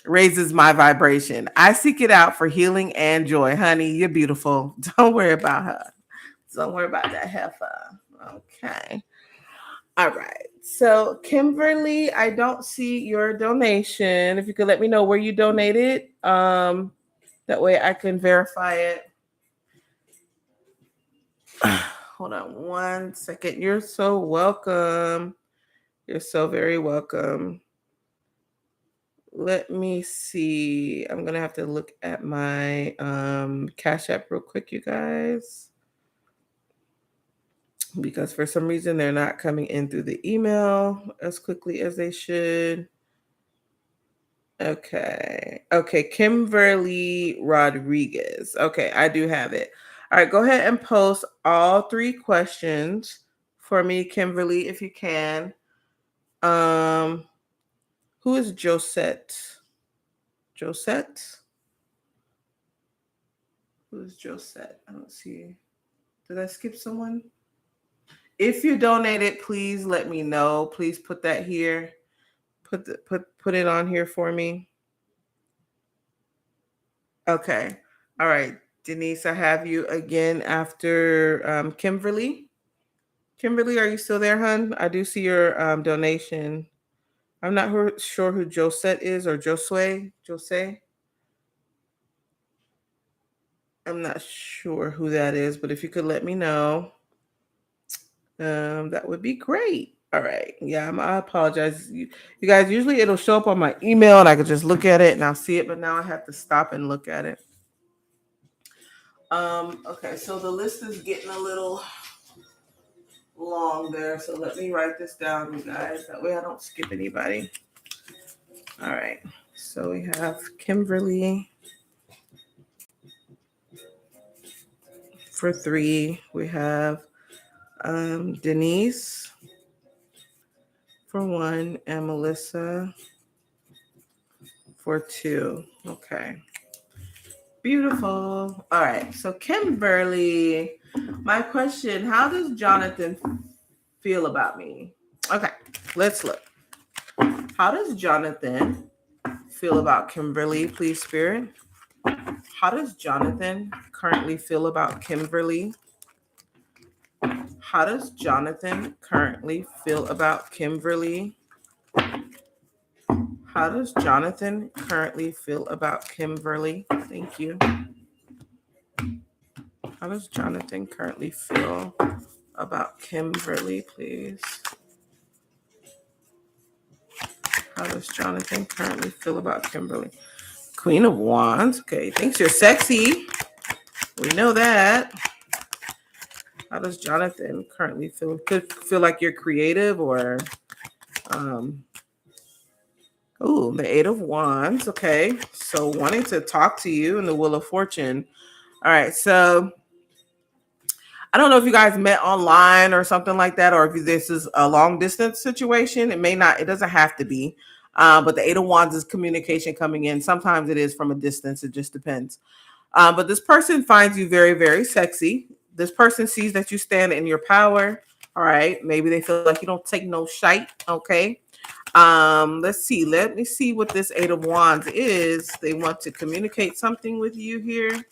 raises my vibration. I seek it out for healing and joy. Honey, you're beautiful. Don't worry about her. Don't worry about that heifer. Okay. All right. So, Kimberly, I don't see your donation. If you could let me know where you donated, that way I can verify it. Hold on one second. You're so welcome. You're so very welcome. Let me see. I'm gonna have to look at my Cash App real quick, you guys, because for some reason they're not coming in through the email as quickly as they should. Okay, Kimberly Rodriguez. Okay, I do have it. All right, go ahead and post all three questions for me, Kimberly, if you can. Um, who is Josette? Josette? Who's Josette? I don't see. Did I skip someone? If you donated, please let me know. Please put that here. Put it on here for me. Okay. All right. Denise, I have you again after Kimberly. Kimberly, are you still there, hun? I do see your donation. I'm not sure who Josette is or Josue. Jose. I'm not sure who that is, but if you could let me know, that would be great. All right. Yeah, I apologize. You guys, usually it'll show up on my email and I could just look at it and I'll see it, but now I have to stop and look at it. Okay, so the list is getting a little long there, so let me write this down, you guys. That way I don't skip anybody. All right. So we have Kimberly for 3. We have Denise for 1 and Melissa for 2. Okay. Beautiful. All right. So Kimberly, my question, how does Jonathan feel about me? Okay. Let's look. How does Jonathan feel about Kimberly, please, Spirit? How does Jonathan currently feel about Kimberly? How does Jonathan currently feel about Kimberly? How does Jonathan currently feel about Kimberly? Thank you. How does Jonathan currently feel about Kimberly, please? How does Jonathan currently feel about Kimberly? Queen of Wands. Okay, thinks you're sexy. We know that. How does Jonathan currently feel? Could feel like you're creative or the 8 of Wands. Okay. So wanting to talk to you and the Wheel of Fortune. All right. So I don't know if you guys met online or something like that, or if this is a long distance situation. It may not, it doesn't have to be. But the 8 of Wands is communication coming in. Sometimes it is from a distance. It just depends. But this person finds you very, very sexy. This person sees that you stand in your power. All right. Maybe they feel like you don't take no shite. Okay. Let's see. Let me see what this 8 of Wands is. They want to communicate something with you here.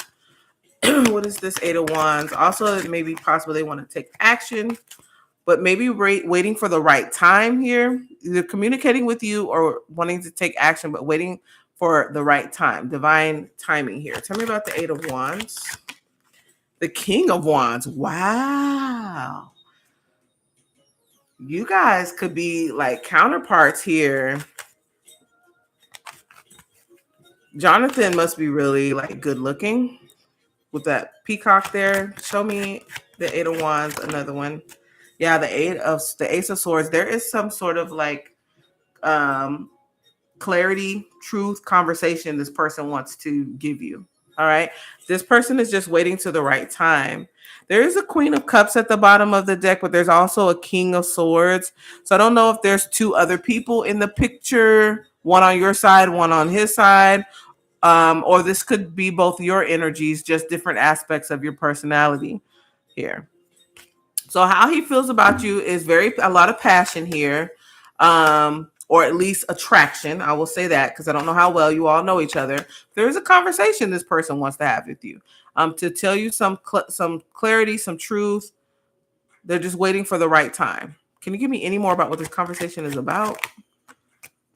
What is this 8 of Wands? Also, it may be possible they want to take action, but maybe waiting for the right time here. Either communicating with you or wanting to take action, but waiting for the right time. Divine timing here. Tell me about the 8 of Wands. The King of Wands. Wow. You guys could be like counterparts here. Jonathan must be really like good looking with that peacock there. Show me the 8 of Wands, another one. Yeah, the Ace of Swords. There is some sort of like clarity, truth, conversation this person wants to give you. All right. This person is just waiting to the right time. There is a Queen of Cups at the bottom of the deck, but there's also a King of Swords. So I don't know if there's 2 other people in the picture, one on your side, one on his side. Or this could be both your energies, just different aspects of your personality here. So how he feels about you is a lot of passion here, or at least attraction. I will say that because I don't know how well you all know each other. There is a conversation this person wants to have with you, to tell you some clarity, some truth. They're just waiting for the right time. Can you give me any more about what this conversation is about?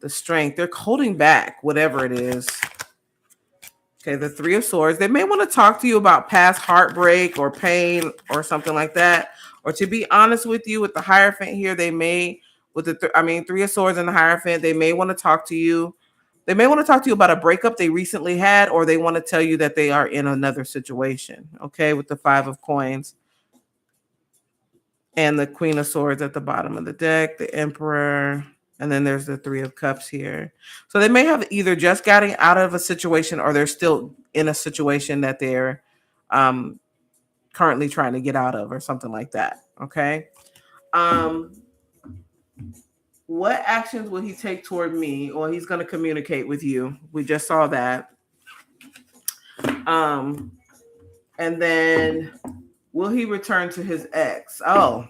The Strength. They're holding back whatever it is. Okay, the 3 of Swords. They may want to talk to you about past heartbreak or pain or something like that. Or to be honest with you, with the Hierophant here, they may, with the 3 of Swords and the Hierophant, they may want to talk to you. They may want to talk to you about a breakup they recently had, or they want to tell you that they are in another situation. Okay, with the 5 of Coins and the Queen of Swords at the bottom of the deck, the Emperor. And then there's the 3 of Cups here. So they may have either just gotten out of a situation or they're still in a situation that they're currently trying to get out of or something like that. Okay. What actions will he take toward me? Or he's going to communicate with you. We just saw that. And then Will he return to his ex? Oh,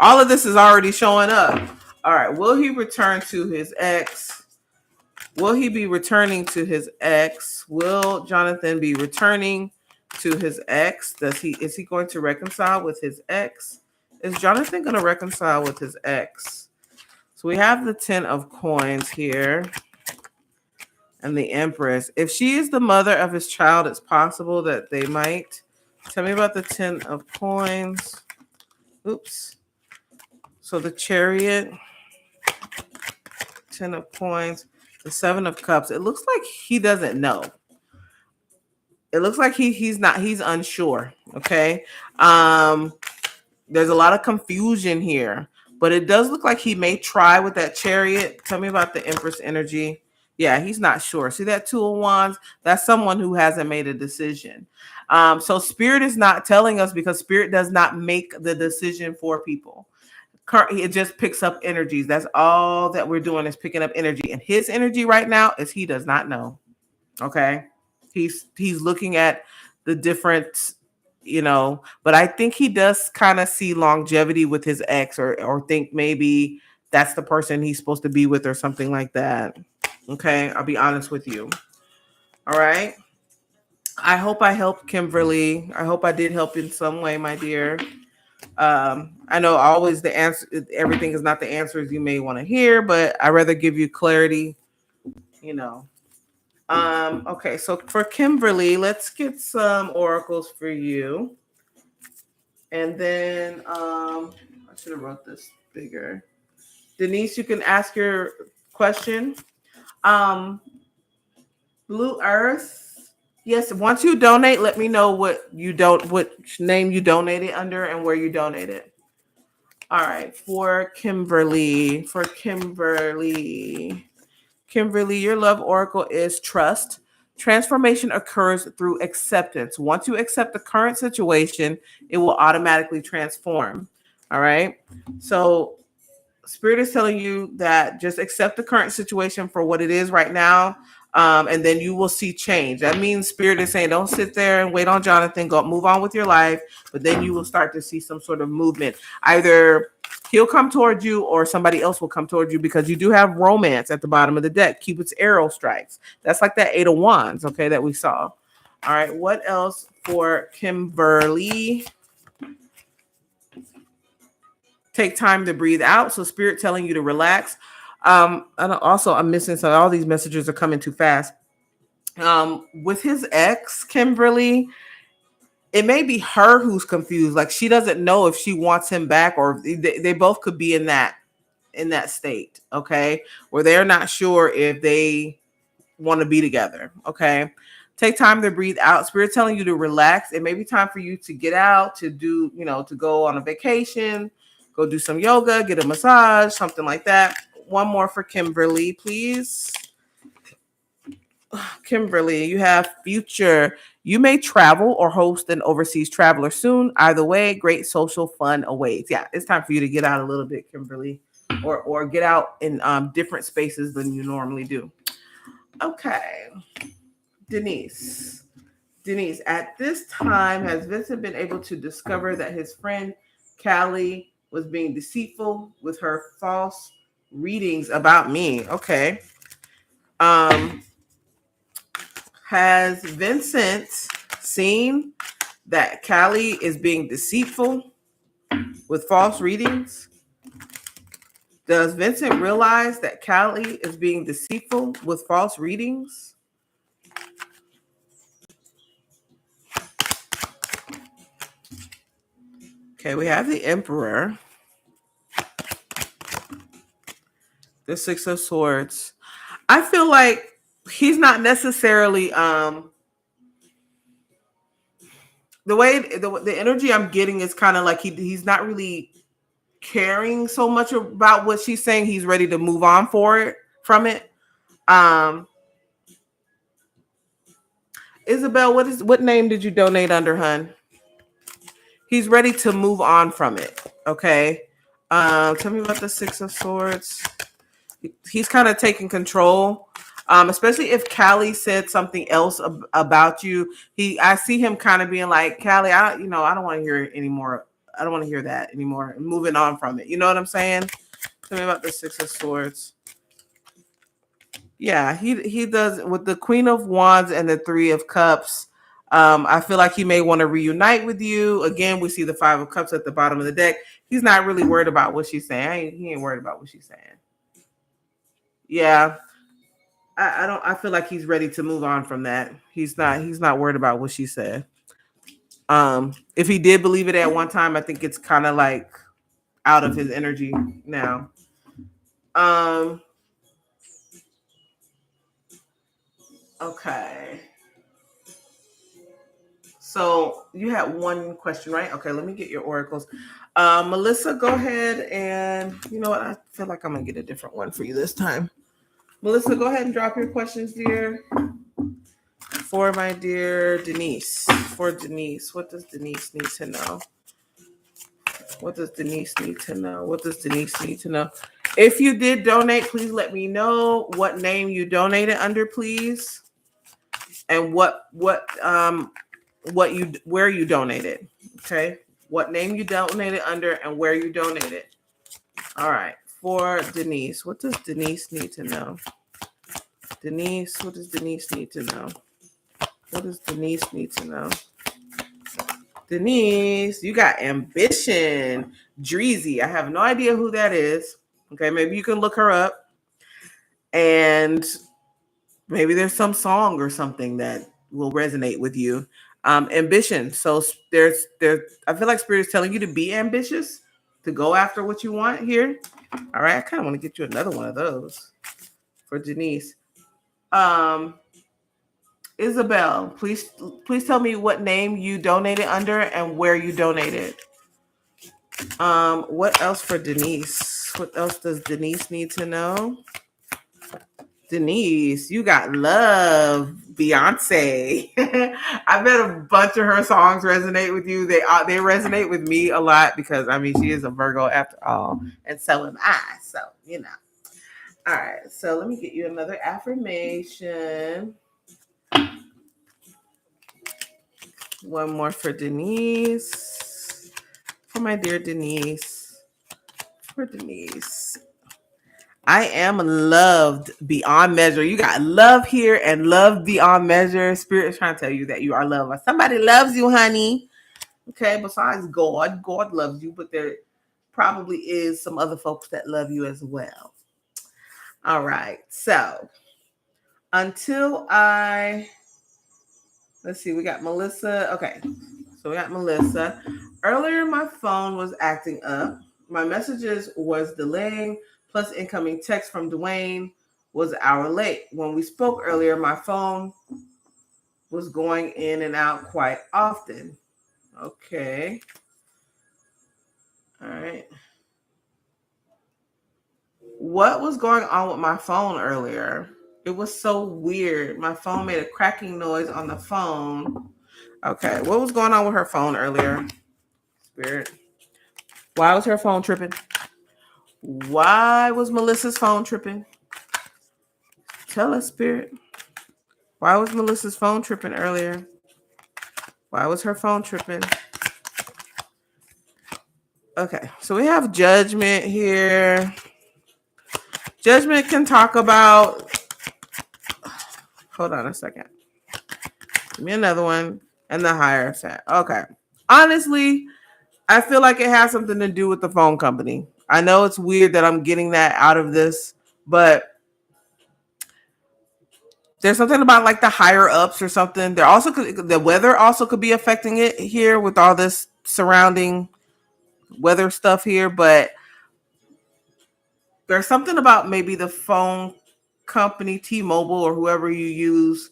all of this is already showing up. All right. Will he return to his ex? Will he be returning to his ex? Will Jonathan be returning to his ex? Is he going to reconcile with his ex? Is Jonathan going to reconcile with his ex? So we have the 10 of coins here and the Empress. If she is the mother of his child, it's possible that they might. Tell me about the 10 of coins. Oops. So the Chariot, 10 of coins, the 7 of cups. It looks like he doesn't know. It looks like he's unsure. Okay. There's a lot of confusion here, but it does look like he may try with that Chariot. Tell me about the Empress energy. Yeah, he's not sure. See that 2 of wands? That's someone who hasn't made a decision. So Spirit is not telling us, because Spirit does not make the decision for people. It just picks up energies. That's all that we're doing, is picking up energy. And his energy right now is he does not know. Okay. He's looking at the different, but I think he does kind of see longevity with his ex, or think maybe that's the person he's supposed to be with, or something like that. Okay. I'll be honest with you. All right. I hope I helped Kimberly. I hope I did help in some way, my dear. I know always the answer, everything is not the answers you may want to hear, but I rather give you clarity, Okay, so for Kimberly, let's get some oracles for you. And then I should have wrote this bigger. Denise, you can ask your question. Blue Earth. Yes, once you donate, let me know what name you donated under and where you donated. All right, for Kimberly, your love oracle is trust. Transformation occurs through acceptance. Once you accept the current situation, it will automatically transform. All right. So Spirit is telling you that just accept the current situation for what it is right now. And then you will see change. That means Spirit is saying, don't sit there and wait on Jonathan. Go move on with your life. But then you will start to see some sort of movement. Either he'll come towards you, or somebody else will come towards you, because you do have romance at the bottom of the deck. Cupid's arrow strikes. That's like that 8 of wands, okay, that we saw. All right, what else for Kimberly? Take time to breathe out. So Spirit telling you to relax. And also, I'm missing some. All these messages are coming too fast. With his ex, Kimberly, it may be her who's confused. Like, she doesn't know if she wants him back, or they both could be in that state. Okay, where they're not sure if they want to be together. Okay. Take time to breathe out. Spirit telling you to relax. It may be time for you to get out, to do, to go on a vacation, go do some yoga, get a massage, something like that. One more for Kimberly, please. Kimberly, you have future. You may travel or host an overseas traveler soon. Either way, great social fun awaits. Yeah, it's time for you to get out a little bit, Kimberly, or get out in different spaces than you normally do. Okay. Denise, at this time, has Vincent been able to discover that his friend Callie was being deceitful with her false readings about me? Okay. Has Vincent seen that Callie is being deceitful with false readings? Does Vincent realize that Callie is being deceitful with false readings? Okay, we have the Emperor, the 6 of Swords. I feel like he's not necessarily the energy I'm getting is kind of like he's not really caring so much about what she's saying. He's ready to move on from it. Isabel, what name did you donate under, hun? He's ready to move on from it. Okay. Tell me about the 6 of Swords. He's kind of taking control. Especially if Callie said something else about you. I see him kind of being like, Callie, I don't want to hear it anymore. I don't want to hear that anymore. And moving on from it. You know what I'm saying? Tell me about the Six of Swords. Yeah, he does with the Queen of Wands and the Three of Cups. I feel like he may want to reunite with you. Again, we see the Five of Cups at the bottom of the deck. He's not really worried about what she's saying. He ain't worried about what she's saying. Yeah, I don't. I feel like he's ready to move on from that. He's not. He's not worried about what she said. If he did believe it at one time, I think it's kind of like out of his energy now. Um. Okay. So you had one question, right? Okay, let me get your oracles. Melissa, go ahead and you know what? I feel like I'm gonna get a different one for you this time. Melissa, go ahead and drop your questions, dear. For my dear Denise. For Denise. What does Denise need to know? What does Denise need to know? What does Denise need to know? If you did donate, please let me know what name you donated under, please. And what you where you donated. Okay. What name you donated under and where you donated. All right. For Denise. What does Denise need to know? Denise, what does Denise need to know? What does Denise need to know? Denise, you got ambition. Dreezy. I have no idea who that is. Okay, maybe you can look her up. And maybe there's some song or something that will resonate with you. Ambition. So there's I feel like Spirit is telling you to be ambitious, to go after what you want here. All right, I kind of want to get you another one of those for Denise. Isabel, please tell me what name you donated under and where you donated. What else for Denise? What else does Denise need to know? Denise, you got love, Beyonce. I bet a bunch of her songs resonate with you. They resonate with me a lot because I mean she is a Virgo after all, and so am I. So you know. All right, so let me get you another affirmation. One more for Denise. For my dear Denise. For Denise. I am loved beyond measure. You got love here and love beyond measure. Spirit is trying to tell you that you are loved. Somebody loves you, honey. Okay, besides God. God loves you, but there probably is some other folks that love you as well. All right. So let's see, we got Melissa. Okay. So we got Melissa. Earlier, my phone was acting up. My messages was delaying, plus incoming text from Dwayne was an hour late. When we spoke earlier, my phone was going in and out quite often. Okay. All right. What was going on with my phone earlier? It was so weird. My phone made a cracking noise on the phone. Okay. What was going on with her phone earlier? Spirit. Why was her phone tripping? Why was Melissa's phone tripping? Tell us, Spirit. Why was Melissa's phone tripping earlier? Why was her phone tripping? Okay, so we have Judgment here. Judgment can talk about. Hold on a second. Give me another one. And the Hierophant. Okay. Honestly, I feel like it has something to do with the phone company. I know it's weird that I'm getting that out of this, but there's something about like the higher ups or something. There also the weather also could be affecting it here with all this surrounding weather stuff here, but there's something about maybe the phone company, T-Mobile or whoever you use.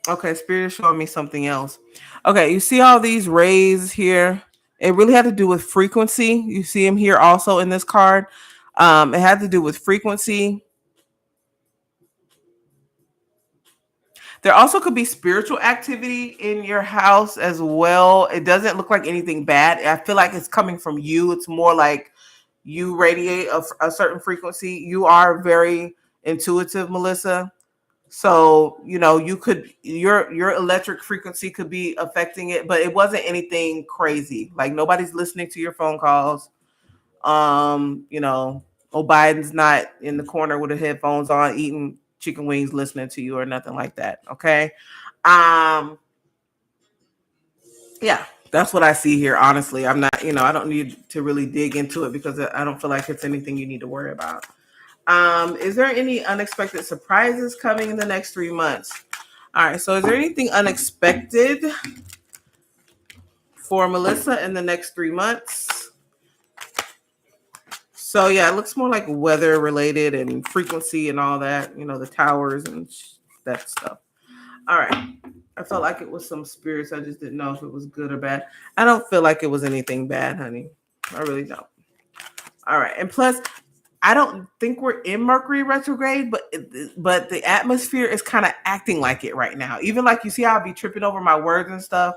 Okay, Spirit is showing me something else. Okay, you see all these rays here? It really had to do with frequency. You see them here also in this card. It had to do with frequency. There also could be spiritual activity in your house as well. It doesn't look like anything bad. I feel like it's coming from you. It's more like You radiate a certain frequency. You are very intuitive, Melissa. So, your electric frequency could be affecting it, but it wasn't anything crazy. Like nobody's listening to your phone calls. You know, Biden's not in the corner with the headphones on eating chicken wings listening to you or nothing like that. Okay. Um, yeah, that's what I see here. Honestly, I'm not, I don't need to really dig into it because I don't feel like it's anything you need to worry about. Is there any unexpected surprises coming in the next 3 months? All right. So is there anything unexpected for Melissa in the next 3 months? So yeah, it looks more like weather related and frequency and all that, the towers and that stuff. All right. I felt like it was some spirits. I just didn't know if it was good or bad. I don't feel like it was anything bad, honey. I really don't. All right. And plus, I don't think we're in Mercury retrograde, but the atmosphere is kind of acting like it right now. Even like you see how I be tripping over my words and stuff.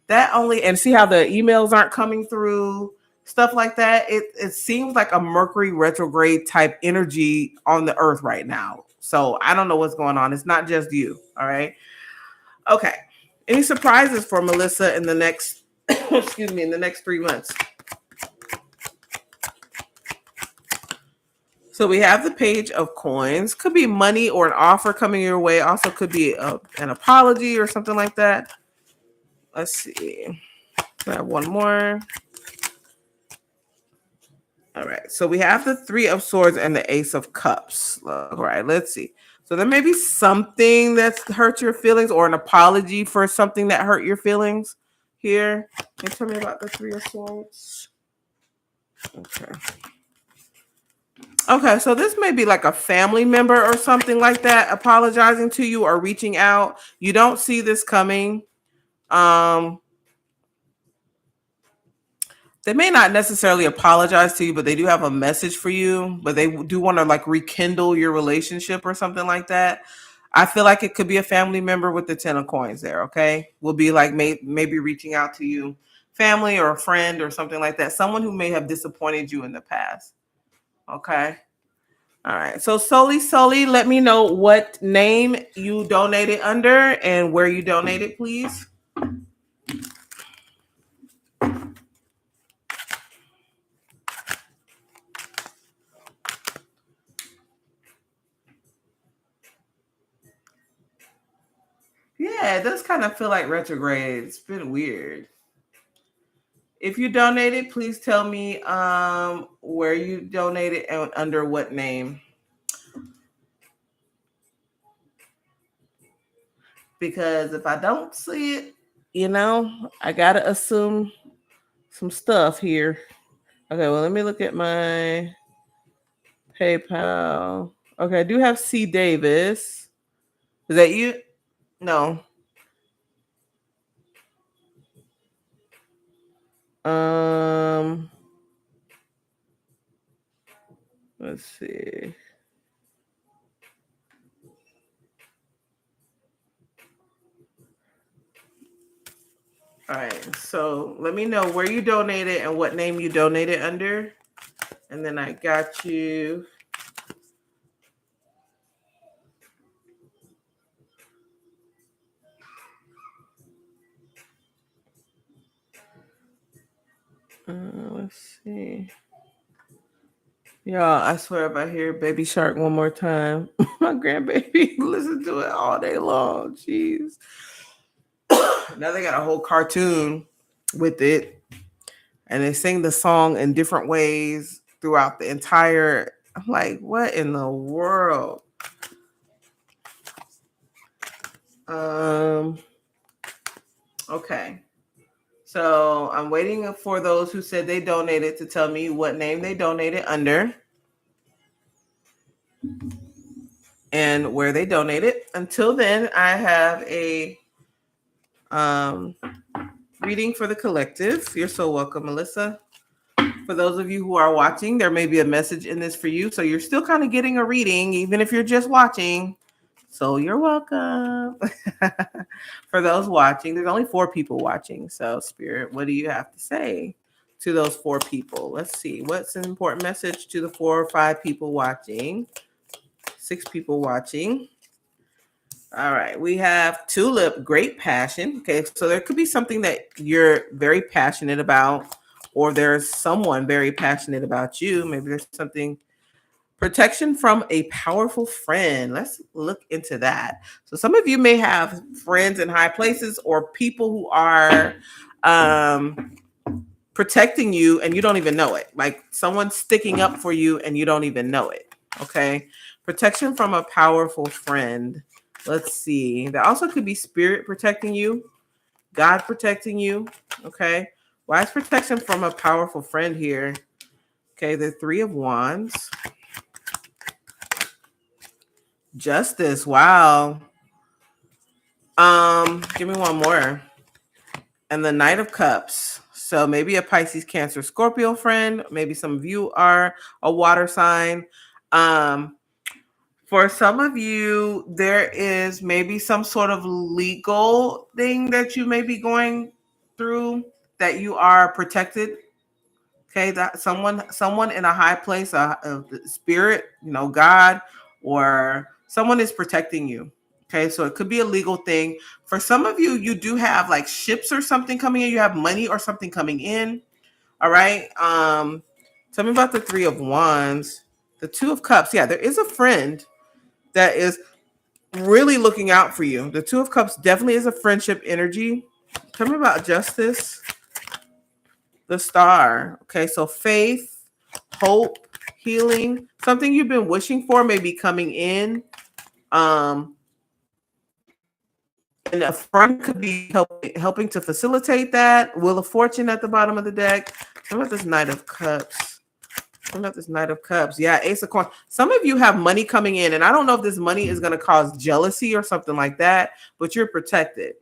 And see how the emails aren't coming through, stuff like that. It seems like a Mercury retrograde type energy on the earth right now. So I don't know what's going on. It's not just you. All right. Okay. Any surprises for Melissa in the next, in the next 3 months? So we have the Page of Coins. Could be money or an offer coming your way. Also could be an apology or something like that. Let's see. I have one more. All right. So we have the Three of Swords and the Ace of Cups. All right. Let's see. So there may be something that's hurt your feelings or an apology for something that hurt your feelings here. Can you tell me about the Three of Swords? Okay. Okay, so this may be like a family member or something like that apologizing to you or reaching out. You don't see this coming. They may not necessarily apologize to you, but they do have a message for you, but they do want to like rekindle your relationship or something like that. I feel like it could be a family member with the 10 of coins there, okay? Will be like maybe reaching out to you, family or a friend or something like that. Someone who may have disappointed you in the past, okay? All right. So Soli, let me know what name you donated under and where you donated, please. Yeah, it does kind of feel like retrograde. It's been weird. If you donated, please tell me where you donated and under what name. Because if I don't see it, I gotta assume some stuff here. Okay, well, let me look at my PayPal. Okay, I do have C. Davis. Is that you? No. Let's see. All right, so let me know where you donated and what name you donated under. And then I got you. Let's see. Y'all, I swear if I hear Baby Shark one more time, my grandbaby listen to it all day long. Jeez. Now they got a whole cartoon with it. And they sing the song in different ways throughout the entire. I'm like, what in the world? Okay. So I'm waiting for those who said they donated to tell me what name they donated under and where they donated. Until then, I have a reading for the collective. You're so welcome, Melissa. For those of you who are watching, there may be a message in this for you. So you're still kind of getting a reading, even if you're just watching. So you're welcome. For those watching, there's only 4 people watching. So Spirit, what do you have to say to those 4 people. Let's see. What's an important message to the 4 or 5 people watching? 6 people watching. All right. We have tulip, great passion. Okay. So there could be something that you're very passionate about, or there's someone very passionate about you. Maybe there's something. Protection from a powerful friend. Let's look into that. So some of you may have friends in high places or people who are protecting you and you don't even know it. Like someone sticking up for you and you don't even know it. Okay. Protection from a powerful friend. Let's see. That also could be spirit protecting you, God protecting you. Okay. Why is protection from a powerful friend here? Okay. The 3 of Wands. Justice. Wow. Give me one more. And the Knight of Cups. So maybe a Pisces, Cancer, Scorpio friend. Maybe some of you are a water sign. For some of you, there is maybe some sort of legal thing that you may be going through that you are protected. Okay, that someone in a high place, of the spirit, God, or someone is protecting you. Okay, so it could be a legal thing. For some of you, you do have like ships or something coming in. You have money or something coming in. All right. Tell me about the 3 of Wands, the 2 of Cups. Yeah, there is a friend that is really looking out for you. The 2 of Cups definitely is a friendship energy. Tell me about Justice, the Star. Okay, so faith, hope, healing, something you've been wishing for may be coming in. And a friend could be helping to facilitate that. Wheel of Fortune at the bottom of the deck. What about this Knight of Cups? What about this Knight of Cups? Yeah, Ace of Coins. Some of you have money coming in, and I don't know if this money is going to cause jealousy or something like that, but you're protected.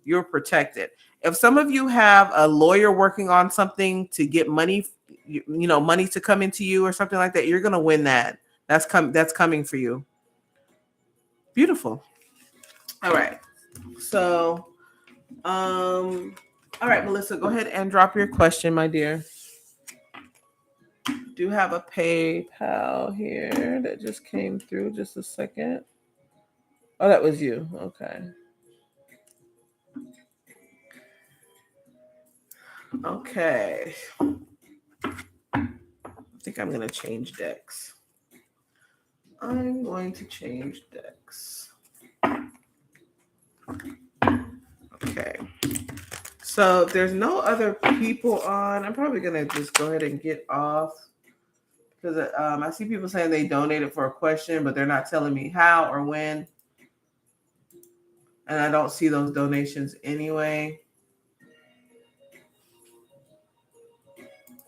You're protected. If some of you have a lawyer working on something to get money, money to come into you or something like that, you're going to win that. That's coming for you. Beautiful. All right. So, all right, Melissa, go ahead and drop your question, my dear. Do have a PayPal here that just came through. Just a second. Oh, that was you. Okay. Okay. I think I'm going to change decks. I'm going to change decks. Okay. So if there's no other people on, I'm probably going to just go ahead and get off. Because I see people saying they donated for a question, but they're not telling me how or when. And I don't see those donations anyway.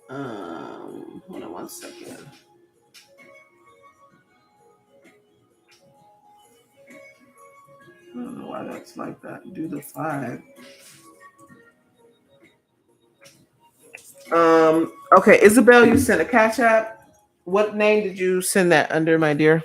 Hold on one second. I don't know why that's like that. Do the 5. Okay, Isabel, you sent a Cash App. What name did you send that under, my dear?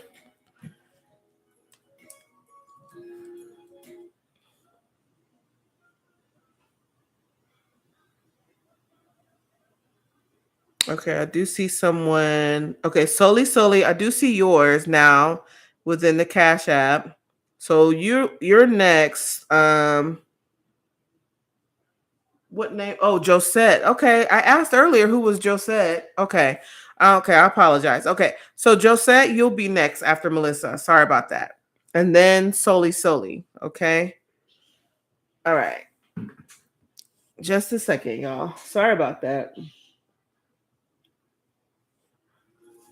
Okay, I do see someone. Okay, Soli, I do see yours now within the Cash App. So you're next. What name? Oh, Josette. Okay, I asked earlier who was Josette. Okay, okay, I apologize. Okay, so Josette, you'll be next after Melissa. Sorry about that. And then Soli. Okay. All right. Just a second, y'all. Sorry about that.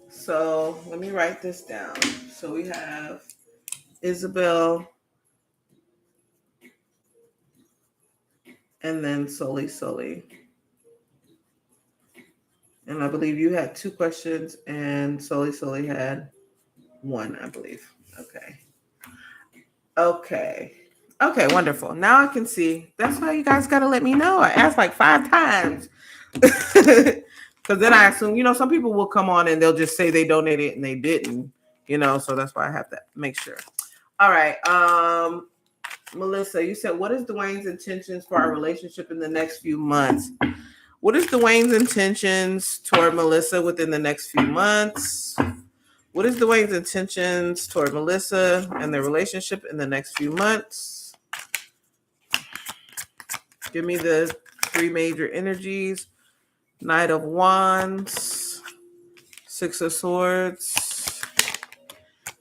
So let me write this down. So we have Isabel and then Soli. And I believe you had 2 questions and Soli had 1, I believe. Okay, wonderful. Now I can see. That's why you guys got to let me know. I asked like 5 times. Because then I assume, some people will come on and they'll just say they donated and they didn't, so that's why I have to make sure. All right. Melissa, you said, what is Dwayne's intentions for our relationship in the next few months? What is Dwayne's intentions toward Melissa within the next few months? What is Dwayne's intentions toward Melissa and their relationship in the next few months? Give me the three major energies. Knight of Wands, Six of Swords,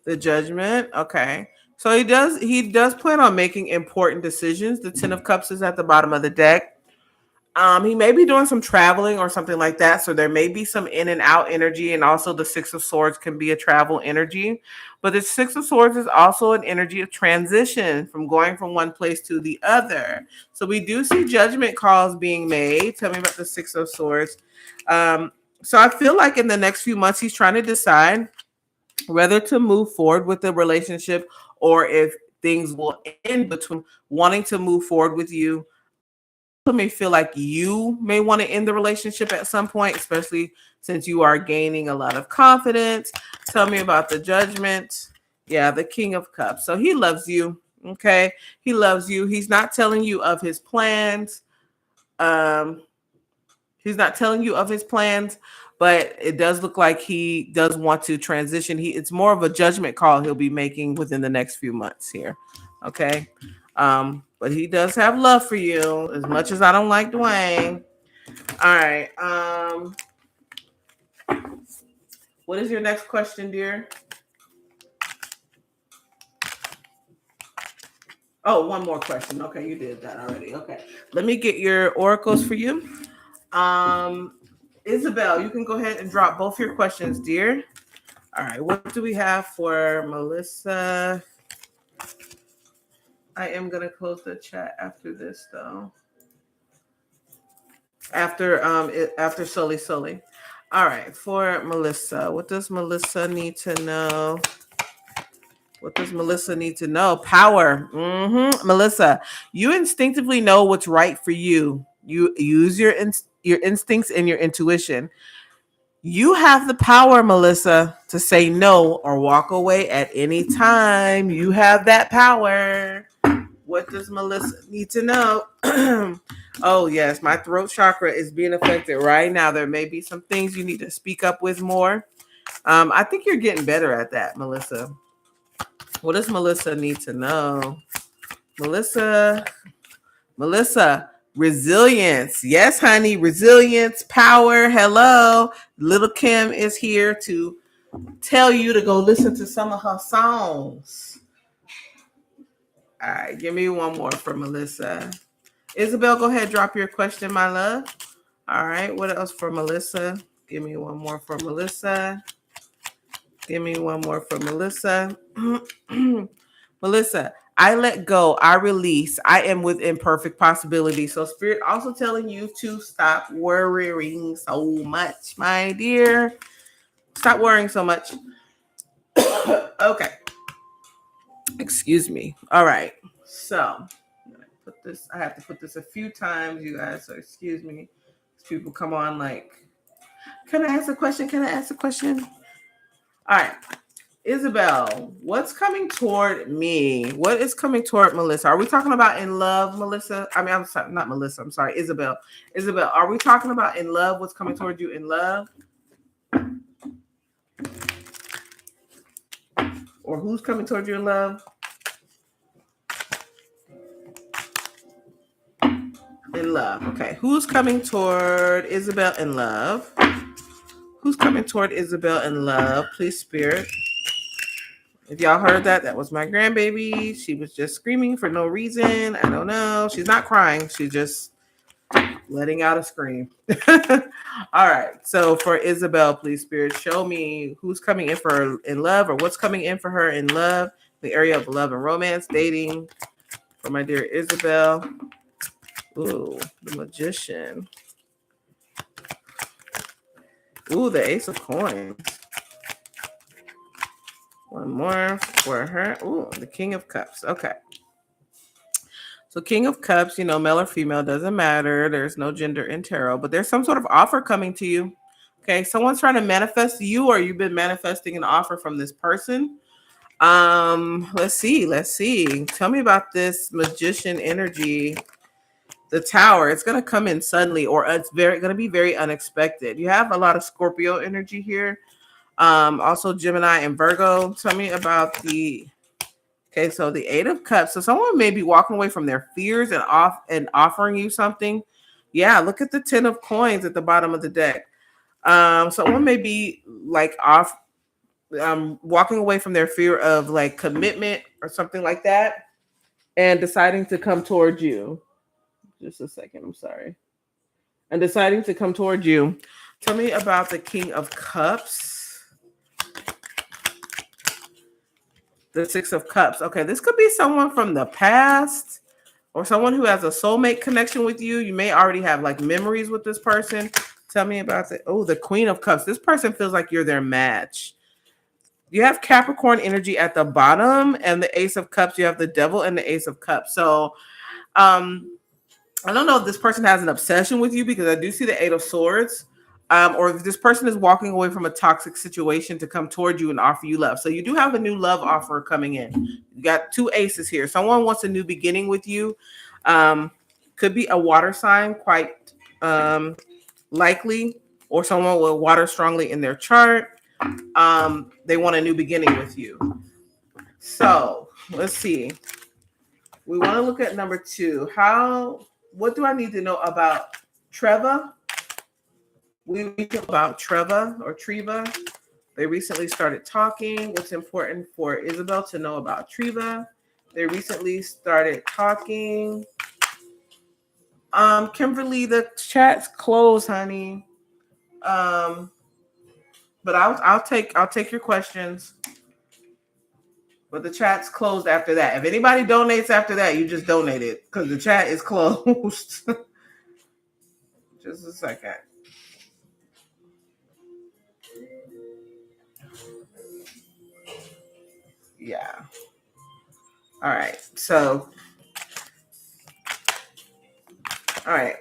the Judgment. Okay. So he does plan on making important decisions. The Ten of Cups is at the bottom of the deck. He may be doing some traveling or something like that. So there may be some in and out energy. And also the Six of Swords can be a travel energy. But the Six of Swords is also an energy of transition from going from one place to the other. So we do see judgment calls being made. Tell me about the Six of Swords. So I feel like in the next few months, he's trying to decide whether to move forward with the relationship or if things will end between wanting to move forward with you. May feel like you may want to end the relationship at some point, especially since you are gaining a lot of confidence. Tell me about the Judgment. Yeah, the King of Cups. So he loves you. Okay. He loves you. He's not telling you of his plans. He's not telling you of his plans, but it does look like he does want to transition. It's more of a judgment call he'll be making within the next few months here. Okay. But he does have love for you, as much as I don't like Dwayne. All right. What is your next question, dear? Oh, one more question. Okay, you did that already. Okay. Let me get your oracles for you. Isabel, you can go ahead and drop both your questions, dear. All right. What do we have for Melissa? I am going to close the chat after this, though. After Sully. All right, for Melissa, what does Melissa need to know? What does Melissa need to know? Power. Melissa, you instinctively know what's right for you. You use your instincts and your intuition. You have the power, Melissa, to say no or walk away at any time. You have that power. What does Melissa need to know? Oh, yes, my throat chakra is being affected right now. There may be some things you need to speak up with more. I think you're getting better at that, Melissa. What does Melissa need to know? Melissa, resilience. Yes, honey, resilience, power. Hello. Little Kim is here to tell you to go listen to some of her songs. All right, give me one more for Melissa. Isabel, go ahead, drop your question, my love. All right, what else for Melissa? Give me one more for Melissa. Give me one more for Melissa. Melissa, I let go. I release. I am with imperfect possibility. So Spirit also telling you to stop worrying so much, my dear. Stop worrying so much. Okay. Excuse me. All right. So put this. I have to put this a few times, you guys. So excuse me. People come on like, can I ask a question? Can I ask a question? All right. Isabel, what's coming toward me? What is coming toward Melissa? Are we talking about in love, Melissa? I mean, I'm sorry, not Melissa. I'm sorry, Isabel. Isabel, are we talking about in love? What's coming toward you in love? Or who's coming toward you in love? In love. Okay. Who's coming toward Isabel in love? Who's coming toward Isabel in love? Please, Spirit. If y'all heard that, that was my grandbaby. She was just screaming for no reason. I don't know. She's not crying. She's just letting out a scream. All right. So for Isabel, please, Spirit, show me who's coming in for her in love or what's coming in for her in love. The area of love and romance, dating for my dear Isabel. Ooh, the Magician. Ooh, the Ace of Coins. One more for her. Ooh, the King of Cups. Okay. So King of Cups, you know, male or female, doesn't matter. There's no gender in tarot, but there's some sort of offer coming to you. Okay. Someone's trying to manifest you, or you've been manifesting an offer from this person. Let's see. Tell me about this Magician energy. The Tower. It's going to come in suddenly, or it's going to be very unexpected. You have a lot of Scorpio energy here. Also Gemini and Virgo. Tell me about the Okay, so the Eight of Cups. So someone may be walking away from their fears and offering you something. Yeah, look at the Ten of Coins at the bottom of the deck. Someone may be like walking away from their fear of like commitment or something like that, and deciding to come towards you. Just a second, I'm sorry. And deciding to come towards you. Tell me about the King of Cups. The Six of Cups. Okay, this could be someone from the past or someone who has a soulmate connection with you. You may already have like memories with this person. Tell me about the Queen of Cups. This person feels like you're their match. You have Capricorn energy at the bottom, and the Ace of Cups. You have the Devil and the Ace of Cups. So, I don't know if this person has an obsession with you, because I do see the Eight of Swords, or if this person is walking away from a toxic situation to come toward you and offer you love. So you do have a new love offer coming in. You got two aces here. Someone wants a new beginning with you. Could be a water sign, quite likely, or someone with water strongly in their chart. They want a new beginning with you. So let's see. We want to look at number 2. What do I need to know about Treva? We need to know about Treva or Treva. They recently started talking. What's important for Isabel to know about Treva? They recently started talking. Kimberly, the chat's closed, honey. But I'll take your questions. But the chat's closed after that. If anybody donates after that, you just donate it, because the chat is closed. Just a second. Yeah. All right. So, all right.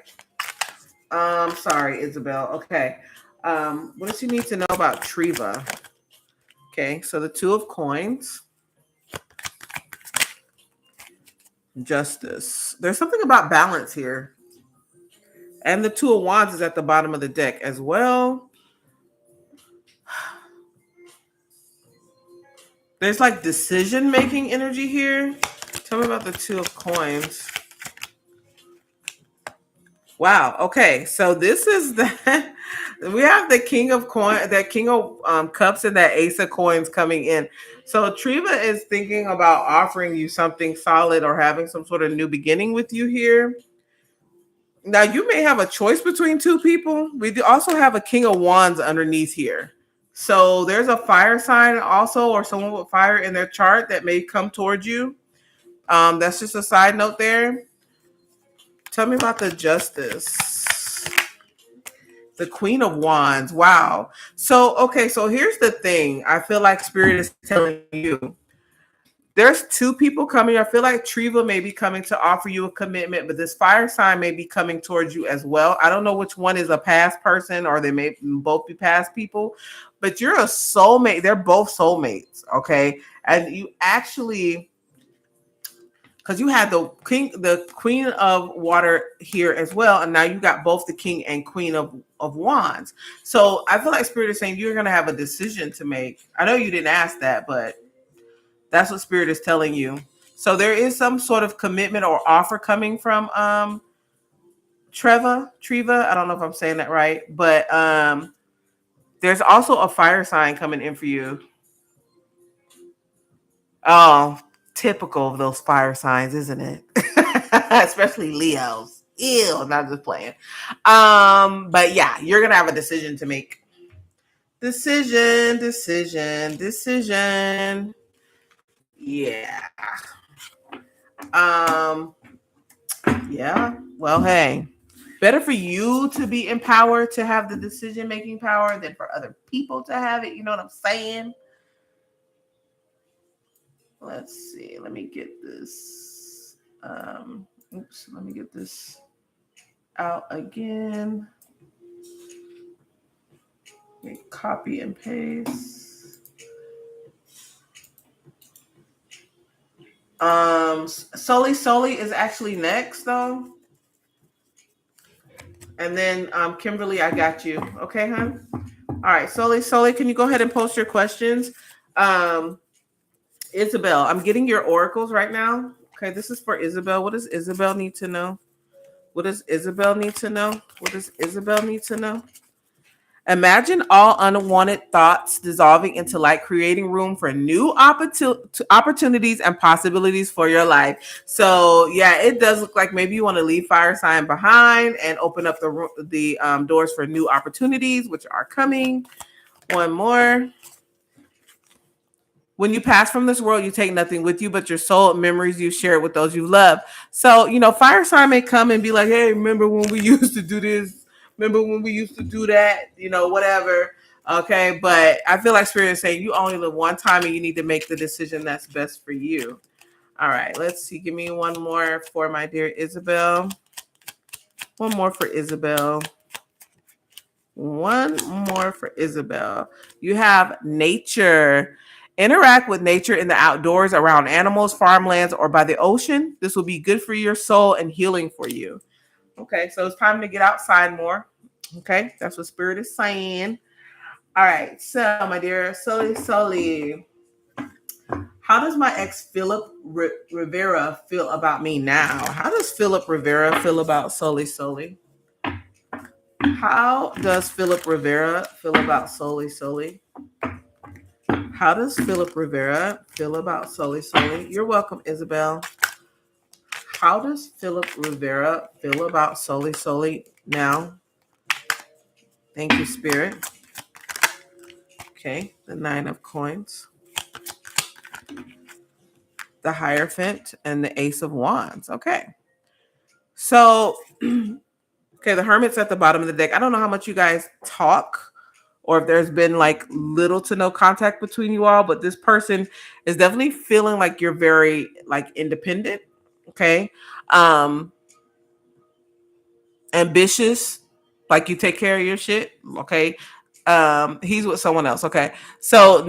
Sorry, Isabel. Okay. What does she need to know about Treva? Okay. So the Two of Coins. Justice. There's something about balance here. And the Two of Wands is at the bottom of the deck as well. There's like decision-making energy here. Tell me about the Two of Coins. Wow. Okay. So this is the we have the King of Coins, that King of Cups, and that Ace of Coins coming in. So Treva is thinking about offering you something solid or having some sort of new beginning with you here. Now you may have a choice between two people. We also have a King of Wands underneath here. So there's a fire sign also, or someone with fire in their chart that may come towards you. That's just a side note there. Tell me about the Justice. The Queen of Wands. Wow. So, okay. So here's the thing. I feel like Spirit is telling you. There's two people coming. I feel like Treva may be coming to offer you a commitment, but this fire sign may be coming towards you as well. I don't know which one is a past person, or they may both be past people, but you're a soulmate. They're both soulmates. Okay. And you actually, because you had the Queen of Water here as well, and now you got both the King and Queen of Wands. So I feel like Spirit is saying you're going to have a decision to make. I know you didn't ask that, but that's what Spirit is telling you. So there is some sort of commitment or offer coming from Treva. I don't know if I'm saying that right, but there's also a fire sign coming in for you. Oh, typical of those fire signs, isn't it? Especially Leos. Ew, not just playing. But yeah, you're gonna have a decision to make. Decision. Yeah. Yeah. Well, hey. Better for you to be empowered to have the decision-making power than for other people to have it. You know what I'm saying? Let's see. Let me get this. Let me get this out again. Let me copy and paste. Soli is actually next though. And then Kimberly, I got you. Okay, hon? All right, Soli, can you go ahead and post your questions? Um, Isabel, I'm getting your oracles right now. Okay, this is for Isabel. What does Isabel need to know? What does Isabel need to know? What does Isabel need to know? Imagine all unwanted thoughts dissolving into light, creating room for new opportunities and possibilities for your life. So, yeah, it does look like maybe you want to leave fire sign behind and open up the doors for new opportunities, which are coming. One more. When you pass from this world, you take nothing with you but your soul and memories you share with those you love. So, fire sign may come and be like, hey, remember when we used to do this? Remember when we used to do that? Whatever. Okay. But I feel like Spirit is saying you only live one time and you need to make the decision that's best for you. All right. Let's see. Give me one more for my dear Isabel. One more for Isabel. One more for Isabel. You have nature. Interact with nature in the outdoors, around animals, farmlands, or by the ocean. This will be good for your soul and healing for you. Okay, so it's time to get outside more. Okay, that's what Spirit is saying. All right, so my dear Soli, how does my ex Philip Rivera feel about me now? How does Philip Rivera feel about Soli? How does Philip Rivera feel about Soli? How does Philip Rivera feel about Soli? You're welcome, Isabel. How does Philip Rivera feel about Soli now? Thank you, Spirit. Okay, the 9 of coins, the Hierophant, and the Ace of Wands. Okay. So, okay, the Hermit's at the bottom of the deck. I don't know how much you guys talk or if there's been like little to no contact between you all, but this person is definitely feeling like you're very like independent. Okay. Um, Ambitious, like you take care of your shit. Okay. He's with someone else. Okay. So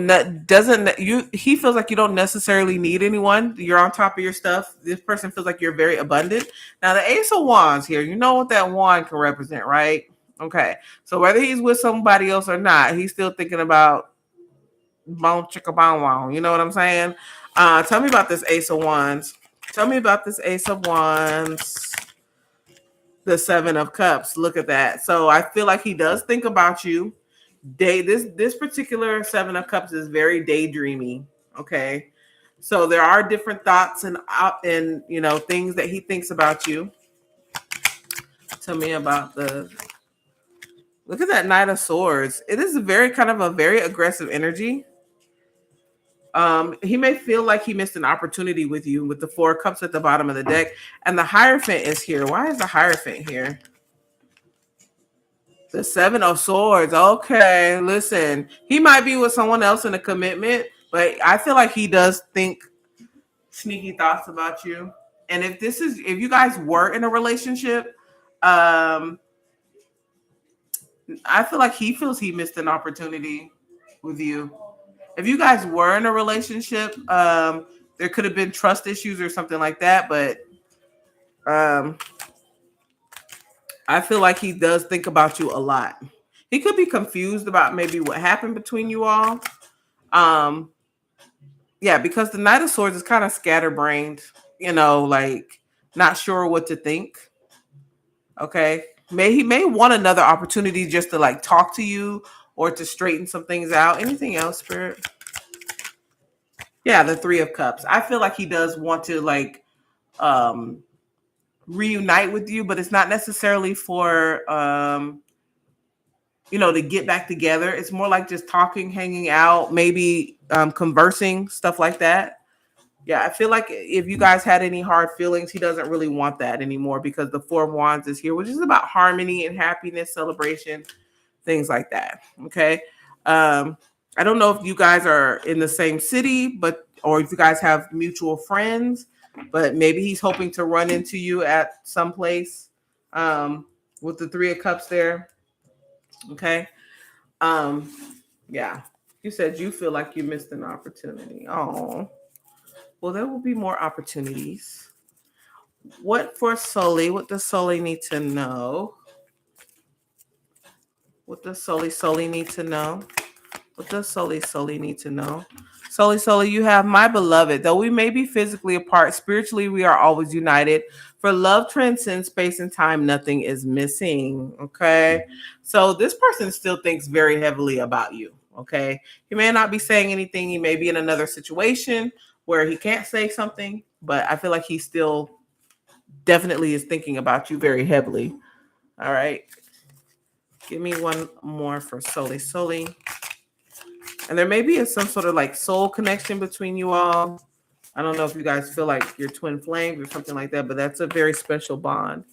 doesn't you he feels like you don't necessarily need anyone. You're on top of your stuff. This person feels like you're very abundant. Now the Ace of Wands here, you know what that wand can represent, right? Okay. So whether he's with somebody else or not, he's still thinking about bone chicka bow wow. You know what I'm saying? Tell me about this Ace of Wands. Tell me about this Ace of Wands. The 7 of Cups. Look at that. So I feel like he does think about you. This particular 7 of Cups is very daydreamy. Okay. So there are different thoughts and things that he thinks about you. Tell me about the look at that Knight of Swords. It is a very aggressive energy. He may feel like he missed an opportunity with you with the 4 of Cups at the bottom of the deck. And the Hierophant is here. Why is the Hierophant here? The 7 of Swords. Okay, listen. He might be with someone else in a commitment, but I feel like he does think sneaky thoughts about you. And if you guys were in a relationship, I feel like he feels he missed an opportunity with you. If you guys were in a relationship, there could have been trust issues or something like that, but I feel like he does think about you a lot. He could be confused about maybe what happened between you all. Yeah, because the Knight of Swords is kind of scatterbrained, like not sure what to think. Okay. He may want another opportunity just to like talk to you or to straighten some things out. Anything else, Spirit? Yeah, the 3 of Cups. I feel like he does want to like reunite with you, but it's not necessarily for to get back together. It's more like just talking, hanging out, maybe conversing, stuff like that. Yeah, I feel like if you guys had any hard feelings, he doesn't really want that anymore because the 4 of Wands is here, which is about harmony and happiness, celebration, things like that. Okay. I don't know if you guys are in the same city, or if you guys have mutual friends, but maybe he's hoping to run into you at some place with the 3 of Cups there. Okay. Yeah. You said you feel like you missed an opportunity. Oh. Well, there will be more opportunities. What for Soli? What does Soli need to know? What does Soli need to know? What does Soli need to know? Soli, you have my beloved. Though we may be physically apart, spiritually we are always united. For love transcends space and time, nothing is missing. Okay. So this person still thinks very heavily about you. Okay. He may not be saying anything. He may be in another situation where he can't say something, but I feel like he still definitely is thinking about you very heavily. All right. Give me one more for Soli. And there may be some sort of like soul connection between you all. I don't know if you guys feel like you're twin flames or something like that, but that's a very special bond.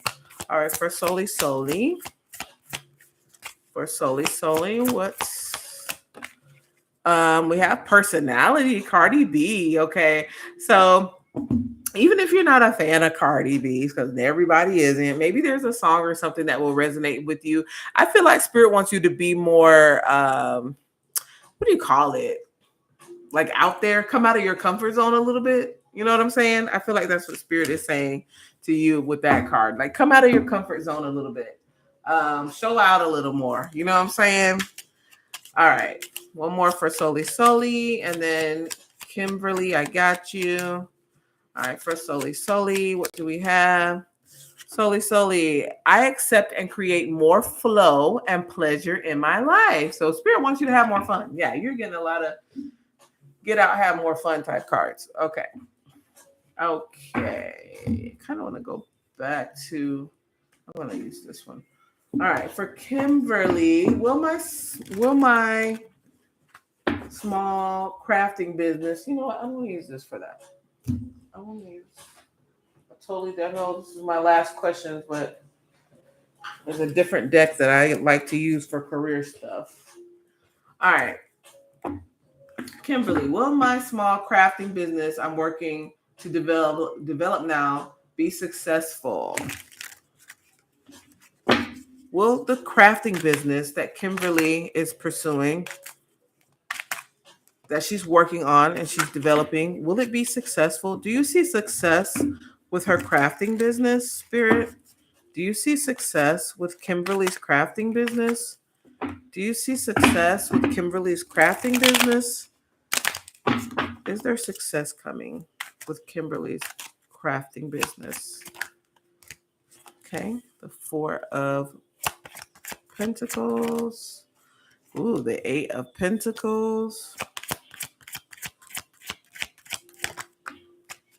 All right, for Soli. For Soli, what's we have personality, Cardi B. Okay. So even if you're not a fan of Cardi B, because everybody isn't, maybe there's a song or something that will resonate with you. I feel like Spirit wants you to be more what do you call it? Like out there, come out of your comfort zone a little bit. You know what I'm saying? I feel like that's what Spirit is saying to you with that card. Like come out of your comfort zone a little bit. Show out a little more. You know what I'm saying? All right. One more for Soli. And then Kimberly, I got you. All right, for Soli, what do we have? Soli, I accept and create more flow and pleasure in my life. So Spirit wants you to have more fun. Yeah, you're getting a lot of get out, have more fun type cards. Okay. Kind of want to go back to, I want to use this one. All right, for Kimberly, will my small crafting business, you know what? I'm going to use this for that. I'm going to use, I totally don't know. This is my last question, but there's a different deck that I like to use for career stuff. All right. Kimberly, will my small crafting business I'm working to develop now be successful? Will the crafting business that Kimberly is pursuing, that she's working on and she's developing, will it be successful? Do you see success with her crafting business, Spirit? Do you see success with Kimberly's crafting business? Do you see success with Kimberly's crafting business? Is there success coming with Kimberly's crafting business? Okay, the Four of Pentacles. Ooh, the Eight of Pentacles.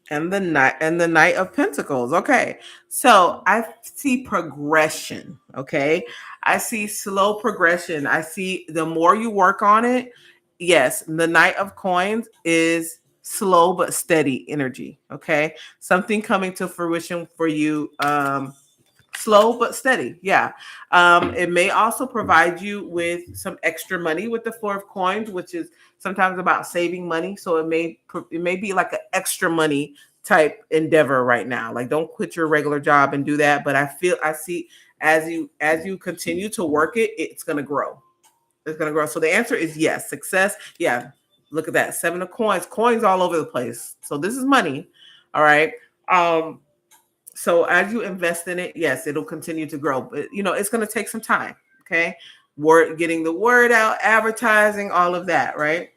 And the Knight of Pentacles. Okay. So I see progression. Okay. I see slow progression. I see the more you work on it. Yes, the Knight of Coins is slow but steady energy. Okay. Something coming to fruition for you. Slow but steady. Yeah. It may also provide you with some extra money with the Four of Coins, which is sometimes about saving money. So it may be like an extra money type endeavor right now. Like don't quit your regular job and do that. But I see as you continue to work it, it's gonna grow. It's gonna grow. So the answer is yes. Success. Yeah. Look at that. Seven of coins all over the place. So this is money. All right. So as you invest in it, yes, it'll continue to grow. But it's going to take some time. Okay. Getting the word out, advertising, all of that, right?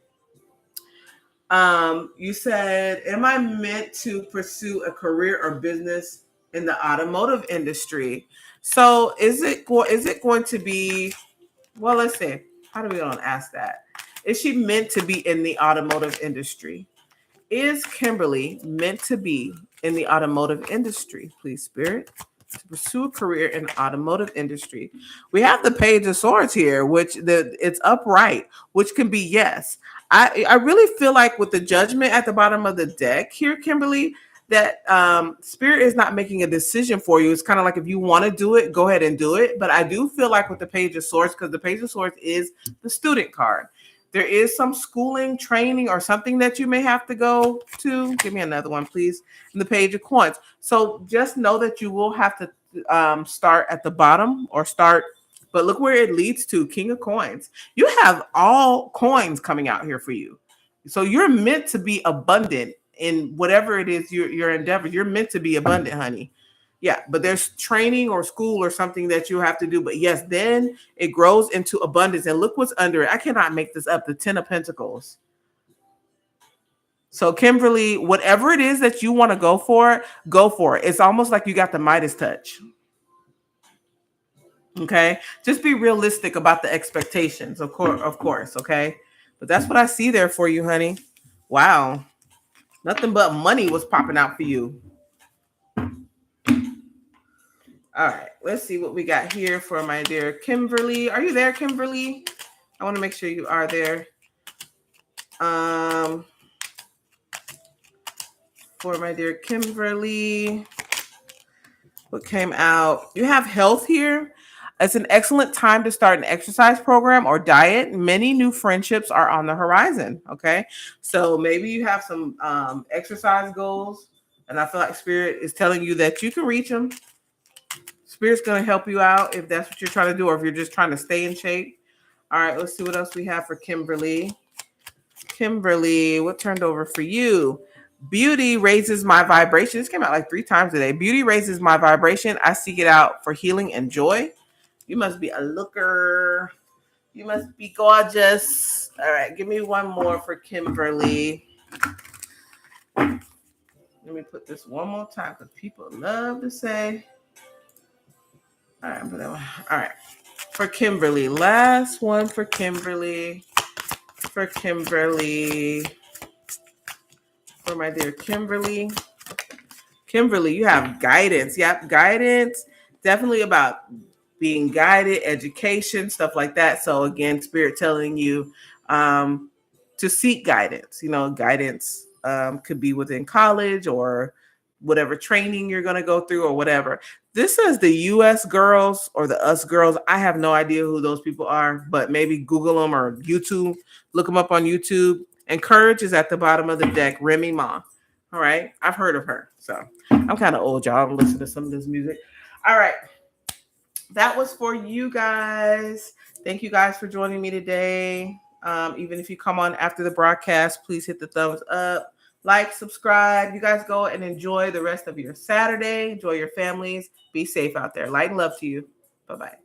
You said, am I meant to pursue a career or business in the automotive industry? So is it going to be, well, let's see. How do we want to ask that? Is she meant to be in the automotive industry? Is Kimberly meant to be in the automotive industry? Please, Spirit, to pursue a career in the automotive industry. We have the Page of Swords here, which it's upright, which can be yes. I really feel like with the Judgment at the bottom of the deck here, Kimberly, that Spirit is not making a decision for you. It's kind of like if you want to do it, go ahead and do it. But I do feel like with the Page of Swords, because the Page of Swords is the student card, there is some schooling, training, or something that you may have to go to. Give me another one, please. And the Page of Coins. So just know that you will have to start at the bottom but look where it leads to. King of Coins. You have all coins coming out here for you. So you're meant to be abundant in whatever it is your endeavor. You're meant to be abundant, honey. Yeah, but there's training or school or something that you have to do. But yes, then it grows into abundance. And look what's under it. I cannot make this up. The 10 of Pentacles. So Kimberly, whatever it is that you want to go for, go for it. It's almost like you got the Midas touch. Okay, just be realistic about the expectations, of course. Okay, but that's what I see there for you, honey. Wow, nothing but money was popping out for you. All right, let's see what we got here for my dear Kimberly. Are you there, Kimberly? I want to make sure you are there. For my dear Kimberly, what came out? You have health here. It's an excellent time to start an exercise program or diet. Many new friendships are on the horizon. Okay, so maybe you have some exercise goals, and I feel like Spirit is telling you that you can reach them. Spirit's going to help you out if that's what you're trying to do, or if you're just trying to stay in shape. All right, let's see what else we have for Kimberly. Kimberly, what turned over for you? Beauty raises my vibration. This came out like 3 times today. Beauty raises my vibration. I seek it out for healing and joy. You must be a looker. You must be gorgeous. All right, give me one more for Kimberly. Let me put this one more time because people love to say. All right, for Kimberly. Last one for Kimberly. For Kimberly. For my dear Kimberly. Kimberly, you have guidance. Yep, guidance. Definitely about being guided, education, stuff like that. So again, Spirit telling you to seek guidance. You know, guidance could be within college or whatever training you're going to go through or whatever. This says the US girls or the us girls. I have no idea who those people are, but maybe Google them or YouTube, look them up on YouTube. And Courage is at the bottom of the deck, Remy Ma. All right. I've heard of her. So I'm kind of old, y'all. I'm listening to some of this music. All right. That was for you guys. Thank you guys for joining me today. Even if you come on after the broadcast, please hit the thumbs up, like, subscribe. You guys go and enjoy the rest of your Saturday. Enjoy your families. Be safe out there. Light and love to you. Bye-bye.